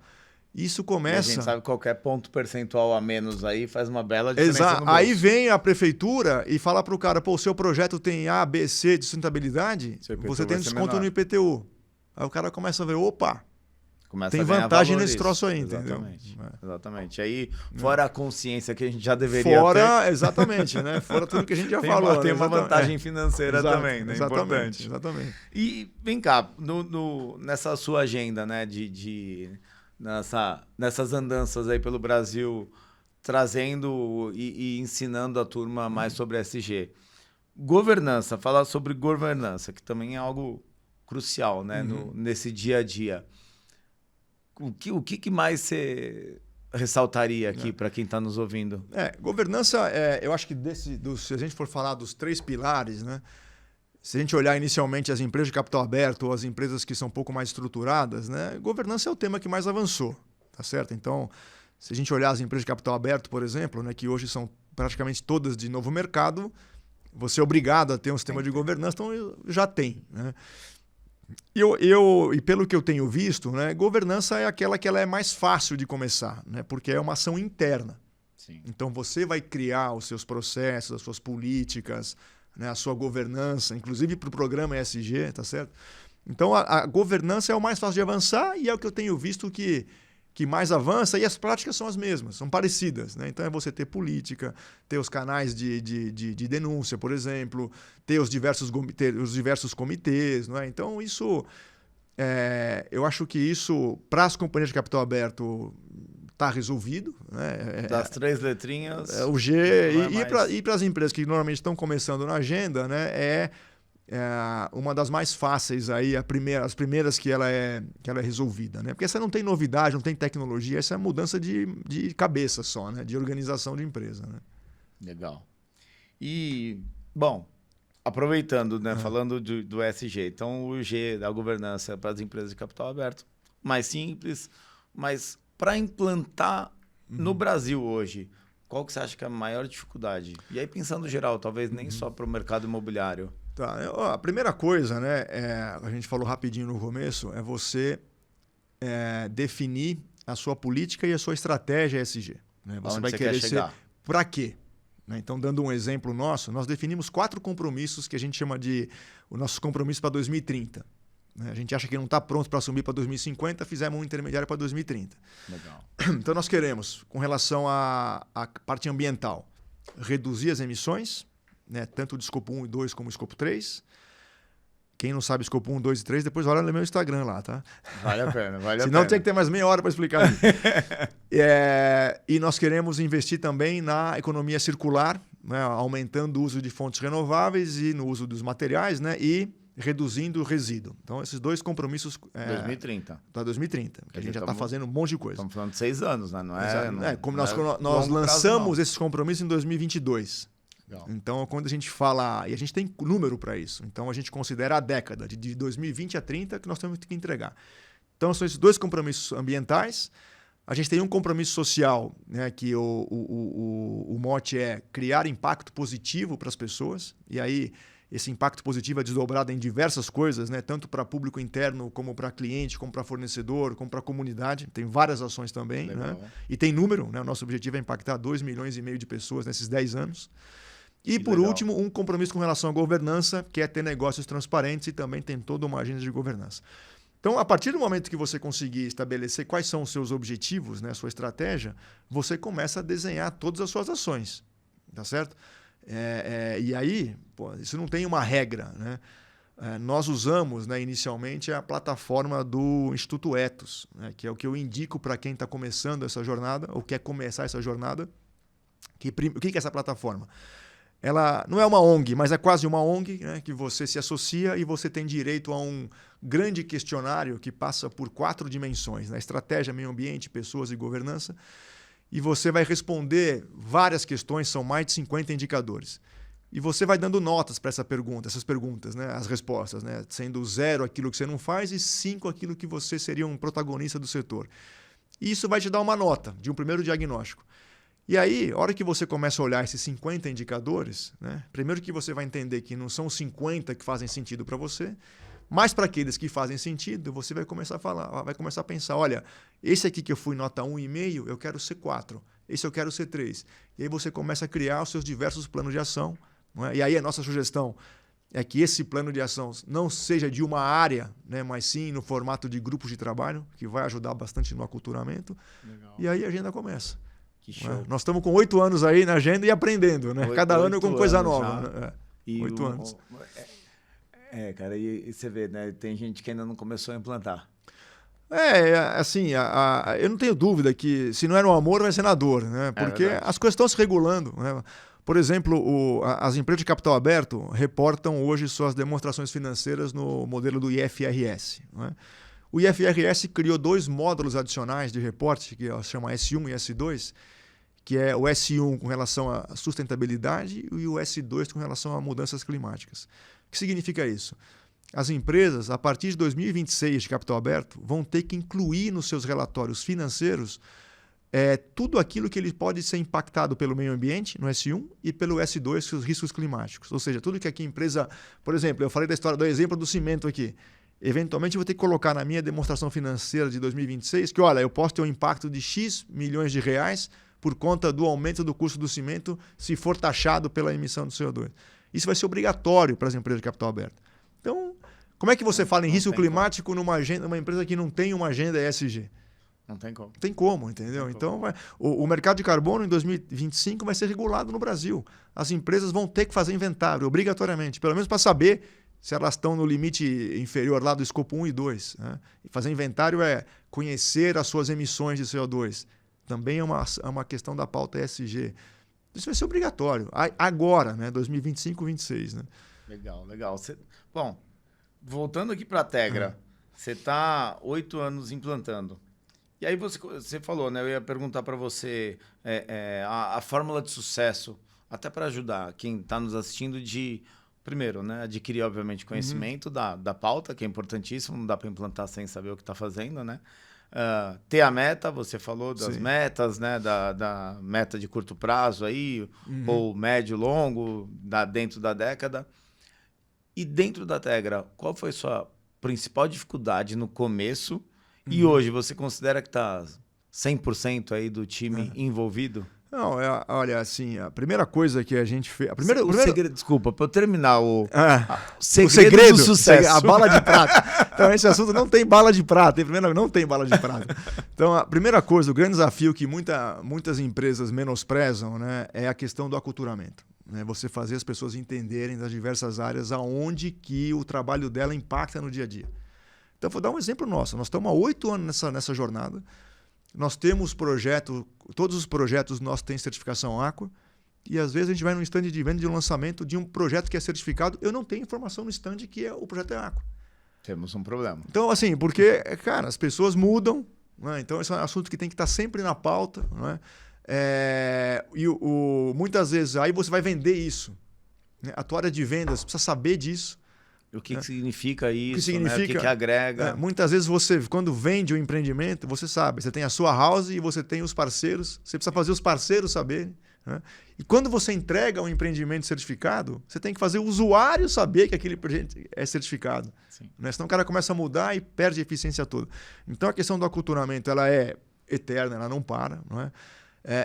Isso E começa... a gente sabe que qualquer ponto percentual a menos aí faz uma bela diferença Exato. no bolso. Aí vem a prefeitura e fala para o cara, pô, o seu projeto tem A, B, C de sustentabilidade, Seu IPTU você tem vai ser desconto menor. no IPTU. Aí o cara começa a ver, opa, Começa tem a ganhar vantagem valor nesse isso. troço aí, Exatamente. entendeu? Exatamente. Aí, fora a consciência que a gente já deveria ter. Fora, exatamente, né? Fora tudo que a gente já falou. Tem né? uma Exatamente. vantagem financeira Exato, também, né? exatamente, Importante. exatamente. E vem cá, nessa sua agenda, né, nessas andanças aí pelo Brasil, trazendo e ensinando a turma mais sobre SG. Governança, falar sobre governança, que também é algo crucial, né, nesse dia a dia. O que mais você ressaltaria aqui para quem está nos ouvindo? Governança, eu acho que se a gente for falar dos 3 pilares, né? Se a gente olhar inicialmente as empresas de capital aberto ou as empresas que são um pouco mais estruturadas, né? Governança é o tema que mais avançou, tá certo? Então, se a gente olhar as empresas de capital aberto, por exemplo, né, que hoje são praticamente todas de novo mercado, você é obrigado a ter um sistema de governança, então já tem, né? E pelo que eu tenho visto, né, governança é aquela que ela é mais fácil de começar, né, porque é uma ação interna. Sim. Então você vai criar os seus processos, as suas políticas, né, a sua governança, inclusive para o programa ESG, tá certo? Então a governança é o mais fácil de avançar e é o que eu tenho visto que mais avança e as práticas são as mesmas, são parecidas, né? Então é você ter política, ter os canais de denúncia, por exemplo, ter os diversos comitês, não é? Então isso, eu acho que isso para as companhias de capital aberto está resolvido, né? Das 3 letrinhas. O G e para as empresas que normalmente estão começando na agenda, né? Uma das mais fáceis aí, as primeiras que ela é resolvida, né? Porque essa não tem novidade, não tem tecnologia, essa é mudança de cabeça só, né? De organização de empresa, né? Legal. E, bom, aproveitando, né? Falando do ESG, então o G da governança para as empresas de capital aberto, mais simples, mas para implantar no Brasil hoje, qual que você acha que é a maior dificuldade? E aí pensando geral, talvez nem só para o mercado imobiliário. Tá. A primeira coisa, né, a gente falou rapidinho no começo, é você definir a sua política e a sua estratégia ESG. Né? Você vai querer ser para quê? Né? Então, dando um exemplo nosso, nós definimos 4 compromissos que a gente chama de o nosso compromisso para 2030. Né? A gente acha que não está pronto para assumir para 2050, fizemos um intermediário para 2030. Legal. Então, nós queremos, com relação à parte ambiental, reduzir as emissões, né, tanto de escopo 1 e 2 como escopo 3. Quem não sabe escopo 1, 2 e 3, depois olha no meu Instagram lá, tá? Vale a pena, vale a pena. Senão tem que ter mais meia hora para explicar. E nós queremos investir também na economia circular, né, aumentando o uso de fontes renováveis e no uso dos materiais, né, e reduzindo o resíduo. Então, esses 2 compromissos... 2030. Para 2030. Que a gente já está fazendo um monte de coisa. Estamos falando de 6 anos, né? Não é? Como nós lançamos esses compromissos em 2022. Legal. Então, quando a gente fala... E a gente tem número para isso. Então, a gente considera a década, de 2020 a 30, que nós temos que entregar. Então, são esses 2 compromissos ambientais. A gente tem um compromisso social, né, que o mote é criar impacto positivo para as pessoas. E aí, esse impacto positivo é desdobrado em diversas coisas, né, tanto para público interno, como para cliente, como para fornecedor, como para comunidade. Tem várias ações também. Né? E tem número. Né? O nosso objetivo é impactar 2,5 milhões de pessoas nesses 10 anos. E, por último, um compromisso com relação à governança, que é ter negócios transparentes e também tem toda uma agenda de governança. Então, a partir do momento que você conseguir estabelecer quais são os seus objetivos, né, a sua estratégia, você começa a desenhar todas as suas ações, tá certo? E aí, isso não tem uma regra, né? Nós usamos, né, inicialmente a plataforma do Instituto Ethos, né, que é o que eu indico para quem está começando essa jornada ou quer começar essa jornada. O que é essa plataforma? Ela não é uma ONG, mas é quase uma ONG, né, que você se associa e você tem direito a um grande questionário que passa por 4 dimensões, né? Estratégia, meio ambiente, pessoas e governança. E você vai responder várias questões, são mais de 50 indicadores. E você vai dando notas para essas perguntas, né? As respostas, né? Sendo 0 aquilo que você não faz e 5 aquilo que você seria um protagonista do setor. E isso vai te dar uma nota de um primeiro diagnóstico. E aí, a hora que você começa a olhar esses 50 indicadores, né, primeiro que você vai entender que não são 50 que fazem sentido para você, mas para aqueles que fazem sentido, você vai começar a pensar, olha, esse aqui que eu fui nota 1,5, eu quero ser 4, esse eu quero ser 3. E aí você começa a criar os seus diversos planos de ação. Não é? E aí a nossa sugestão é que esse plano de ação não seja de uma área, né, mas sim no formato de grupos de trabalho, que vai ajudar bastante no aculturamento. Legal. E aí a agenda começa. Que show. Nós estamos com 8 anos aí na agenda e aprendendo, né? Cada ano com coisa nova. Né? 8 anos. Cara, e você vê, né? Tem gente que ainda não começou a implantar. Assim, eu não tenho dúvida que se não é no amor, vai ser na dor, né? Porque as coisas estão se regulando, né? Por exemplo, as empresas de capital aberto reportam hoje suas demonstrações financeiras no modelo do IFRS, né? O IFRS criou 2 módulos adicionais de reporte, que se chama S1 e S2, que é o S1 com relação à sustentabilidade e o S2 com relação a mudanças climáticas. O que significa isso? As empresas, a partir de 2026 de capital aberto, vão ter que incluir nos seus relatórios financeiros tudo aquilo que ele pode ser impactado pelo meio ambiente, no S1, e pelo S2, os riscos climáticos. Ou seja, tudo que aqui a empresa... Por exemplo, eu falei da história do exemplo do cimento aqui. Eventualmente, eu vou ter que colocar na minha demonstração financeira de 2026 que, olha, eu posso ter um impacto de X milhões de reais por conta do aumento do custo do cimento se for taxado pela emissão do CO2. Isso vai ser obrigatório para as empresas de capital aberto. Então, como é que você fala em risco climático numa empresa que não tem uma agenda ESG? Não tem como. Tem como, entendeu? Então, o mercado de carbono em 2025 vai ser regulado no Brasil. As empresas vão ter que fazer inventário, obrigatoriamente, pelo menos para saber se elas estão no limite inferior lá do escopo 1 e 2. Né? E fazer inventário é conhecer as suas emissões de CO2. Também é uma questão da pauta ESG. Isso vai ser obrigatório. Agora, né? 2025, 2026. Né? Legal. Bom, voltando aqui para a Tegra, você está 8 anos implantando. E aí você falou, né? Eu ia perguntar para você a fórmula de sucesso, até para ajudar quem está nos assistindo primeiro, né, adquirir, obviamente, conhecimento da pauta, que é importantíssimo, não dá para implantar sem saber o que está fazendo, né? Ter a meta, você falou das metas, né, da meta de curto prazo aí, ou médio, longo, dentro da década. E dentro da Tegra, qual foi a sua principal dificuldade no começo? E hoje, você considera que está 100% aí do time envolvido? Não, olha, assim, a primeira coisa que a gente fez... Segredo, desculpa, para eu terminar, o segredo do sucesso. A bala de prata. Então, esse assunto não tem bala de prata. Primeiro, não tem bala de prata. Então, a primeira coisa, o grande desafio que muitas empresas menosprezam, né, é a questão do aculturamento. Né? Você fazer as pessoas entenderem das diversas áreas aonde que o trabalho dela impacta no dia a dia. Então, vou dar um exemplo nosso. Nós estamos há 8 anos nessa jornada. Nós temos todos os projetos nossos têm certificação Aqua, e às vezes a gente vai num stand de venda de lançamento de um projeto que é certificado, eu não tenho informação no stand que o projeto é Aqua. Temos um problema. Então, assim, porque, cara, as pessoas mudam, né? Então esse é um assunto que tem que estar sempre na pauta, né? Muitas vezes aí você vai vender isso. Né? A tua área de vendas precisa saber disso. O que significa isso, o que significa, o que agrega. Muitas vezes você, quando vende um empreendimento, você sabe, você tem a sua house e você tem os parceiros, você precisa fazer os parceiros saberem. Né? E quando você entrega um empreendimento certificado, você tem que fazer o usuário saber que aquele empreendimento é certificado. Né? Senão o cara começa a mudar e perde a eficiência toda. Então a questão do aculturamento ela é eterna, ela não para. Não é?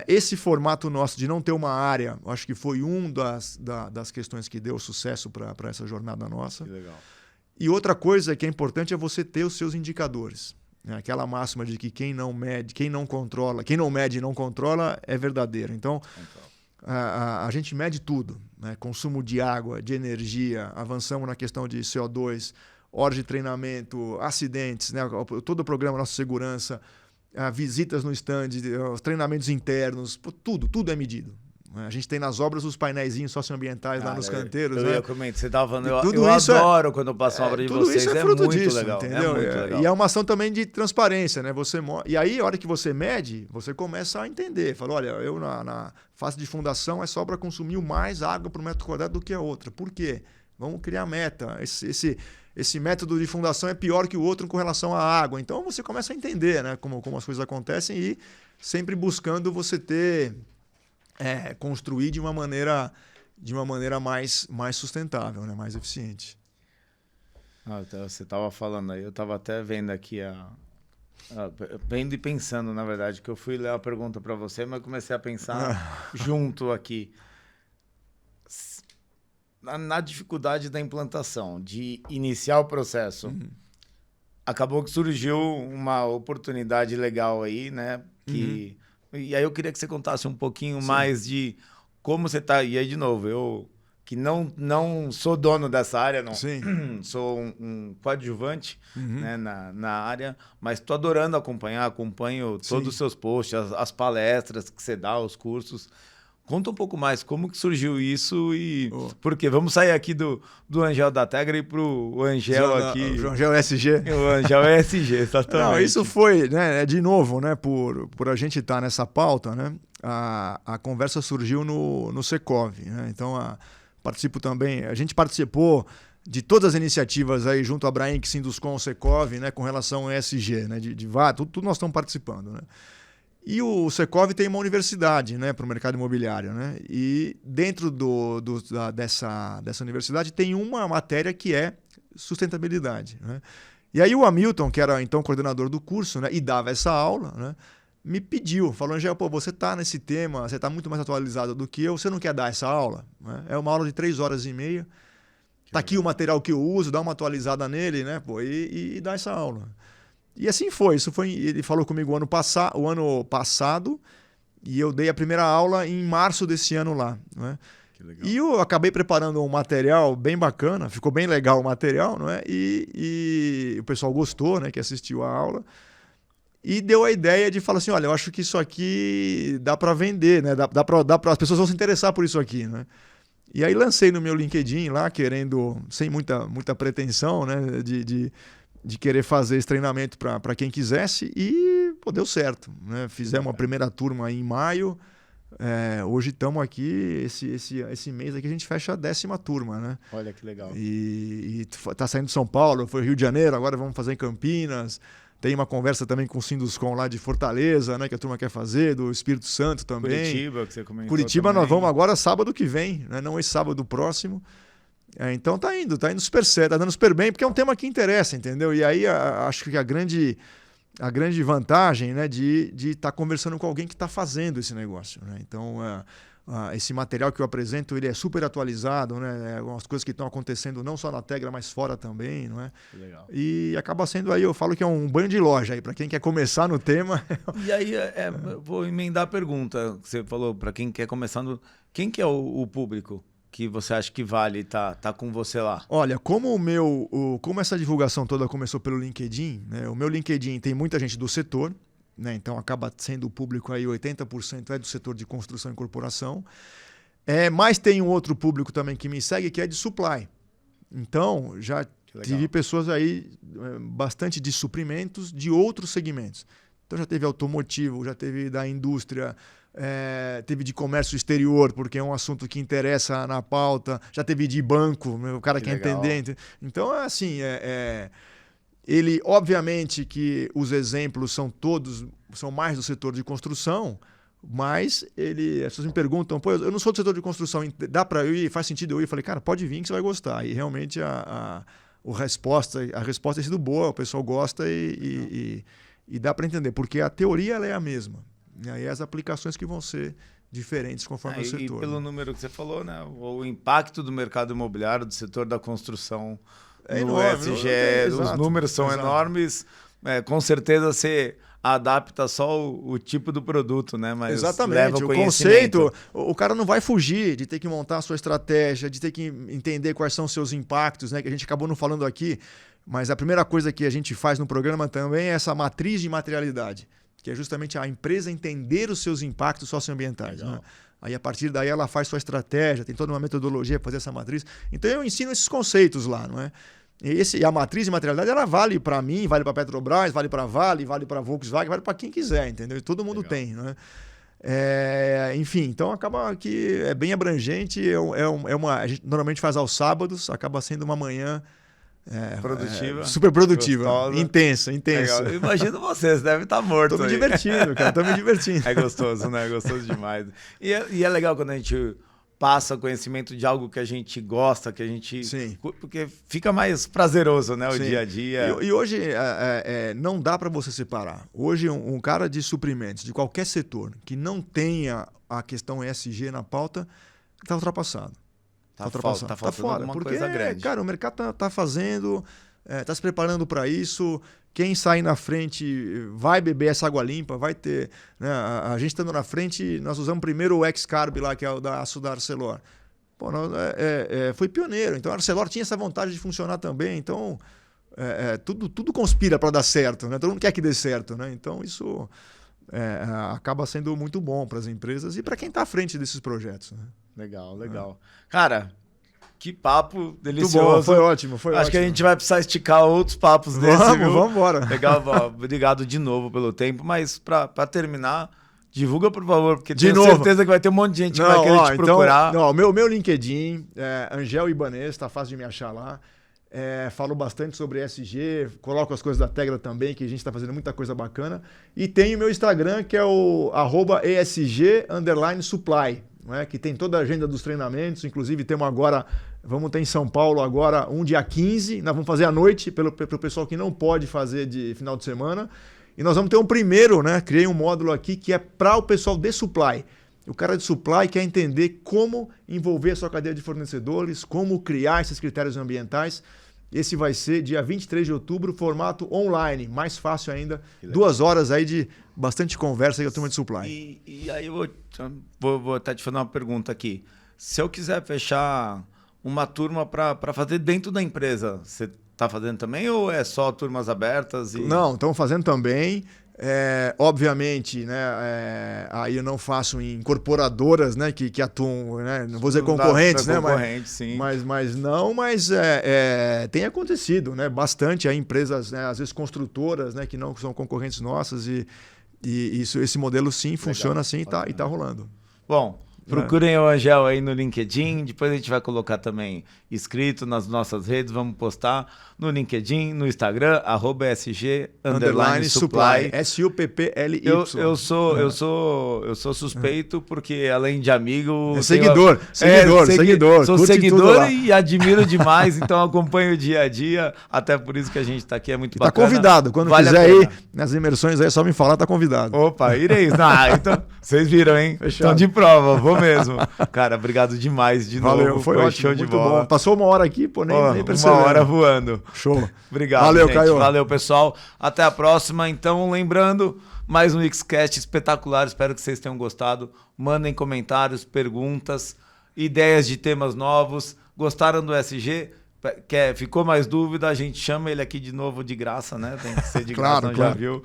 Esse formato nosso de não ter uma área, eu acho que foi das questões que deu sucesso para essa jornada nossa. Que legal. E outra coisa que é importante é você ter os seus indicadores. Aquela máxima de que quem não mede e não controla é verdadeira. Então, a gente mede tudo. Né? Consumo de água, de energia, avançamos na questão de CO2, horas de treinamento, acidentes, né? Todo o programa Nossa Segurança, visitas no stand, os treinamentos internos, tudo é medido. A gente tem nas obras os painéisinhos socioambientais lá nos canteiros. Eu ia comentar, você estava falando, eu isso adoro quando eu passo uma obra de tudo vocês, isso é fruto muito disso, legal. Entendeu? Muito legal. E é uma ação também de transparência, né? E aí, a hora que você mede, você começa a entender. Fala, olha, eu na fase de fundação é só para consumir mais água por metro quadrado do que a outra. Por quê? Vamos criar meta. Esse método de fundação é pior que o outro com relação à água. Então você começa a entender, né, como as coisas acontecem e sempre buscando você construir de uma maneira mais sustentável, né, mais eficiente. Você estava falando aí, eu estava até vendo aqui vendo e pensando, na verdade, que eu fui ler a pergunta para você, mas comecei a pensar junto aqui. Na dificuldade da implantação, de iniciar o processo, acabou que surgiu uma oportunidade legal aí, né? E aí eu queria que você contasse um pouquinho mais de como você está... E aí, de novo, eu que não sou dono dessa área, não sou um coadjuvante né, na área, mas estou adorando acompanho todos os seus posts, as palestras que você dá, os cursos... Conta um pouco mais, como que surgiu isso e... Porque vamos sair aqui do Angel da Tegra e pro Angel aqui... O Angel SG. O Angel SG, exatamente. Não, isso foi, né, de novo, né, por a gente estar nessa pauta, né, a conversa surgiu no Secov, né, então participo também, a gente participou de todas as iniciativas aí junto à Brainc, Sinduscon, Secov, né, com relação ao ESG, né, tudo nós estamos participando, né. E o Secov tem uma universidade, né, para o mercado imobiliário. Né? E dentro dessa universidade tem uma matéria que é sustentabilidade. Né? E aí o Hamilton, que era então coordenador do curso, né, e dava essa aula, né, me pediu, falou, Angel, você está nesse tema, você está muito mais atualizado do que eu, você não quer dar essa aula? Né? É uma aula de 3h30. Está aqui o material que eu uso, dá uma atualizada nele, né, e dá essa aula. E assim foi. Ele falou comigo o ano passado e eu dei a primeira aula em março desse ano lá. Né? Que legal. E eu acabei preparando um material bem bacana, ficou bem legal o material, não é? E o pessoal gostou, né, que assistiu a aula. E deu a ideia de falar assim, olha, eu acho que isso aqui dá para vender, né? Dá para as pessoas vão se interessar por isso aqui, né? E aí lancei no meu LinkedIn lá, sem muita pretensão, né, de querer fazer esse treinamento para quem quisesse e deu certo. Né? Fizemos a primeira turma em maio, hoje estamos aqui, esse mês aqui a gente fecha a 10ª turma. Né? Olha que legal. E está saindo de São Paulo, foi Rio de Janeiro, agora vamos fazer em Campinas. Tem uma conversa também com o Sinduscon lá de Fortaleza, né, que a turma quer fazer, do Espírito Santo também. Curitiba, que você comentou. Curitiba também. Nós vamos agora sábado que vem, né? Não esse sábado próximo. Então tá indo super certo, tá dando super bem, porque é um tema que interessa, entendeu? E aí acho que a grande vantagem, né, de estar conversando com alguém que está fazendo esse negócio. Né? Então, esse material que eu apresento, ele é super atualizado, né? Algumas coisas que estão acontecendo não só na Tegra, mas fora também. Não é? Legal. E acaba sendo aí, eu falo que é um banho de loja aí, para quem quer começar no tema. E aí, vou emendar a pergunta que você falou, para quem quer começar quem que é o público que você acha que vale tá com você lá? Olha, como essa divulgação toda começou pelo LinkedIn, né? O meu LinkedIn tem muita gente do setor, né? Então acaba sendo o público aí, 80% é do setor de construção e incorporação. Mas tem um outro público também que me segue, que é de supply. Então, já tive pessoas aí bastante de suprimentos de outros segmentos. Então já teve automotivo, já teve da indústria, teve de comércio exterior, porque é um assunto que interessa na pauta, já teve de banco, o cara quer entender. Então, assim, ele, obviamente que os exemplos são mais do setor de construção, mas as pessoas me perguntam, pô, eu não sou do setor de construção, dá para eu ir, faz sentido eu ir? Eu falei, cara, pode vir que você vai gostar. E realmente a resposta tem sido boa, o pessoal gosta e dá para entender, porque a teoria ela é a mesma. E aí as aplicações que vão ser diferentes conforme o setor. E pelo número que você falou, né, o impacto do mercado imobiliário, do setor da construção no enorme, ESG, os números são enormes. Com certeza você adapta só o tipo do produto, né? Mas exatamente, o conceito, o cara não vai fugir de ter que montar a sua estratégia, de ter que entender quais são os seus impactos, né? Que a gente acabou não falando aqui, mas a primeira coisa que a gente faz no programa também é essa matriz de materialidade, que é justamente a empresa entender os seus impactos socioambientais. Né? Aí, a partir daí, ela faz sua estratégia, tem toda uma metodologia para fazer essa matriz. Então, eu ensino esses conceitos lá, não é? E a matriz de materialidade, ela vale para mim, vale para a Petrobras, vale para a Vale, vale para a Volkswagen, vale para quem quiser, entendeu? E todo mundo tem, não é? Enfim, então acaba que é bem abrangente, a gente normalmente faz aos sábados, acaba sendo uma manhã produtiva, super produtiva, gostosa. intensa. Legal. Imagino vocês, deve estar morto. Tô me divertindo, cara, tô me divertindo. É gostoso, né? É gostoso demais. E é legal quando a gente passa conhecimento de algo que a gente gosta, que a gente... Sim. Porque fica mais prazeroso, né? O dia a dia. E hoje não dá para você separar. Hoje um cara de suprimentos, de qualquer setor, que não tenha a questão ESG na pauta, está ultrapassado. Tá fora, porque, coisa grande. Cara, o mercado tá fazendo, tá se preparando para isso. Quem sair na frente vai beber essa água limpa, vai ter... Né, a gente estando na frente, nós usamos primeiro o X-Carb lá, que é o da aço da Arcelor. Pô, foi pioneiro, então a Arcelor tinha essa vontade de funcionar também, então tudo conspira para dar certo, né? Todo mundo quer que dê certo, né? Então isso acaba sendo muito bom para as empresas e para quem está à frente desses projetos. Né? Legal. Cara, que papo delicioso. Muito bom, foi ótimo. Acho que a gente vai precisar esticar outros papos desse, viu? Vamos embora. Legal, obrigado de novo pelo tempo, mas para terminar, divulga, por favor, porque tenho certeza que vai ter um monte de gente que vai querer te procurar. Então, meu LinkedIn é Angel Ibanez, tá fácil de me achar lá. Falo bastante sobre ESG, coloco as coisas da Tegra também, que a gente está fazendo muita coisa bacana. E tem o meu Instagram, que é o @ESG_supply. Que tem toda a agenda dos treinamentos, inclusive vamos ter em São Paulo agora dia 15, nós vamos fazer à noite, pelo pessoal que não pode fazer de final de semana, e nós vamos ter um primeiro, criei um módulo aqui que é para o pessoal de supply. O cara de supply quer entender como envolver a sua cadeia de fornecedores, como criar esses critérios ambientais. Esse vai ser dia 23 de outubro, formato online, mais fácil ainda, 2 horas aí de bastante conversa aí com a turma de supply. E aí eu vou até te fazer uma pergunta aqui. Se eu quiser fechar uma turma para fazer dentro da empresa, você está fazendo também ou é só turmas abertas? Não, estamos fazendo também. Obviamente, aí eu não faço em incorporadoras, que atuam, não vou dizer concorrentes, sim. mas tem acontecido, bastante. Há empresas, às vezes construtoras, que não são concorrentes nossas e esse modelo sim funciona assim e tá rolando. Bom, procurem o Angel aí no LinkedIn, depois a gente vai colocar também escrito nas nossas redes, vamos postar no LinkedIn, no Instagram, @SG_supply. SUPPLY. Eu sou suspeito porque, além de amigo... Seguidor. Sou seguidor e admiro demais, então acompanho o dia a dia, até por isso que a gente está aqui, é muito bacana. Tá convidado, quando quiser ir nas imersões aí, é só me falar, tá convidado. Opa, irei. Então, vocês viram, hein? Estão de prova, vou mesmo. Cara, obrigado demais de novo. Foi ótimo, show de bola. Bom. Passou 1 hora aqui, nem percebi. 1 hora voando. Show. Obrigado, Valeu, gente. Caio. Valeu, pessoal. Até a próxima. Então, lembrando, mais um Xcast espetacular. Espero que vocês tenham gostado. Mandem comentários, perguntas, ideias de temas novos. Gostaram do SG? Ficou mais dúvida? A gente chama ele aqui de novo de graça, né? Tem que ser de graça, claro. Já viu.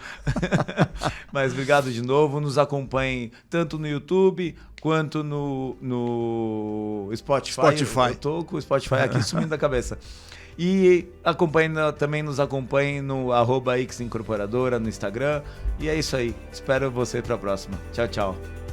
Mas obrigado de novo. Nos acompanhem tanto no YouTube quanto no Spotify. Spotify. Eu tô com o Spotify aqui sumindo da cabeça. E também nos acompanhe no @xincorporadora no Instagram. E é isso aí. Espero você para a próxima. Tchau, tchau.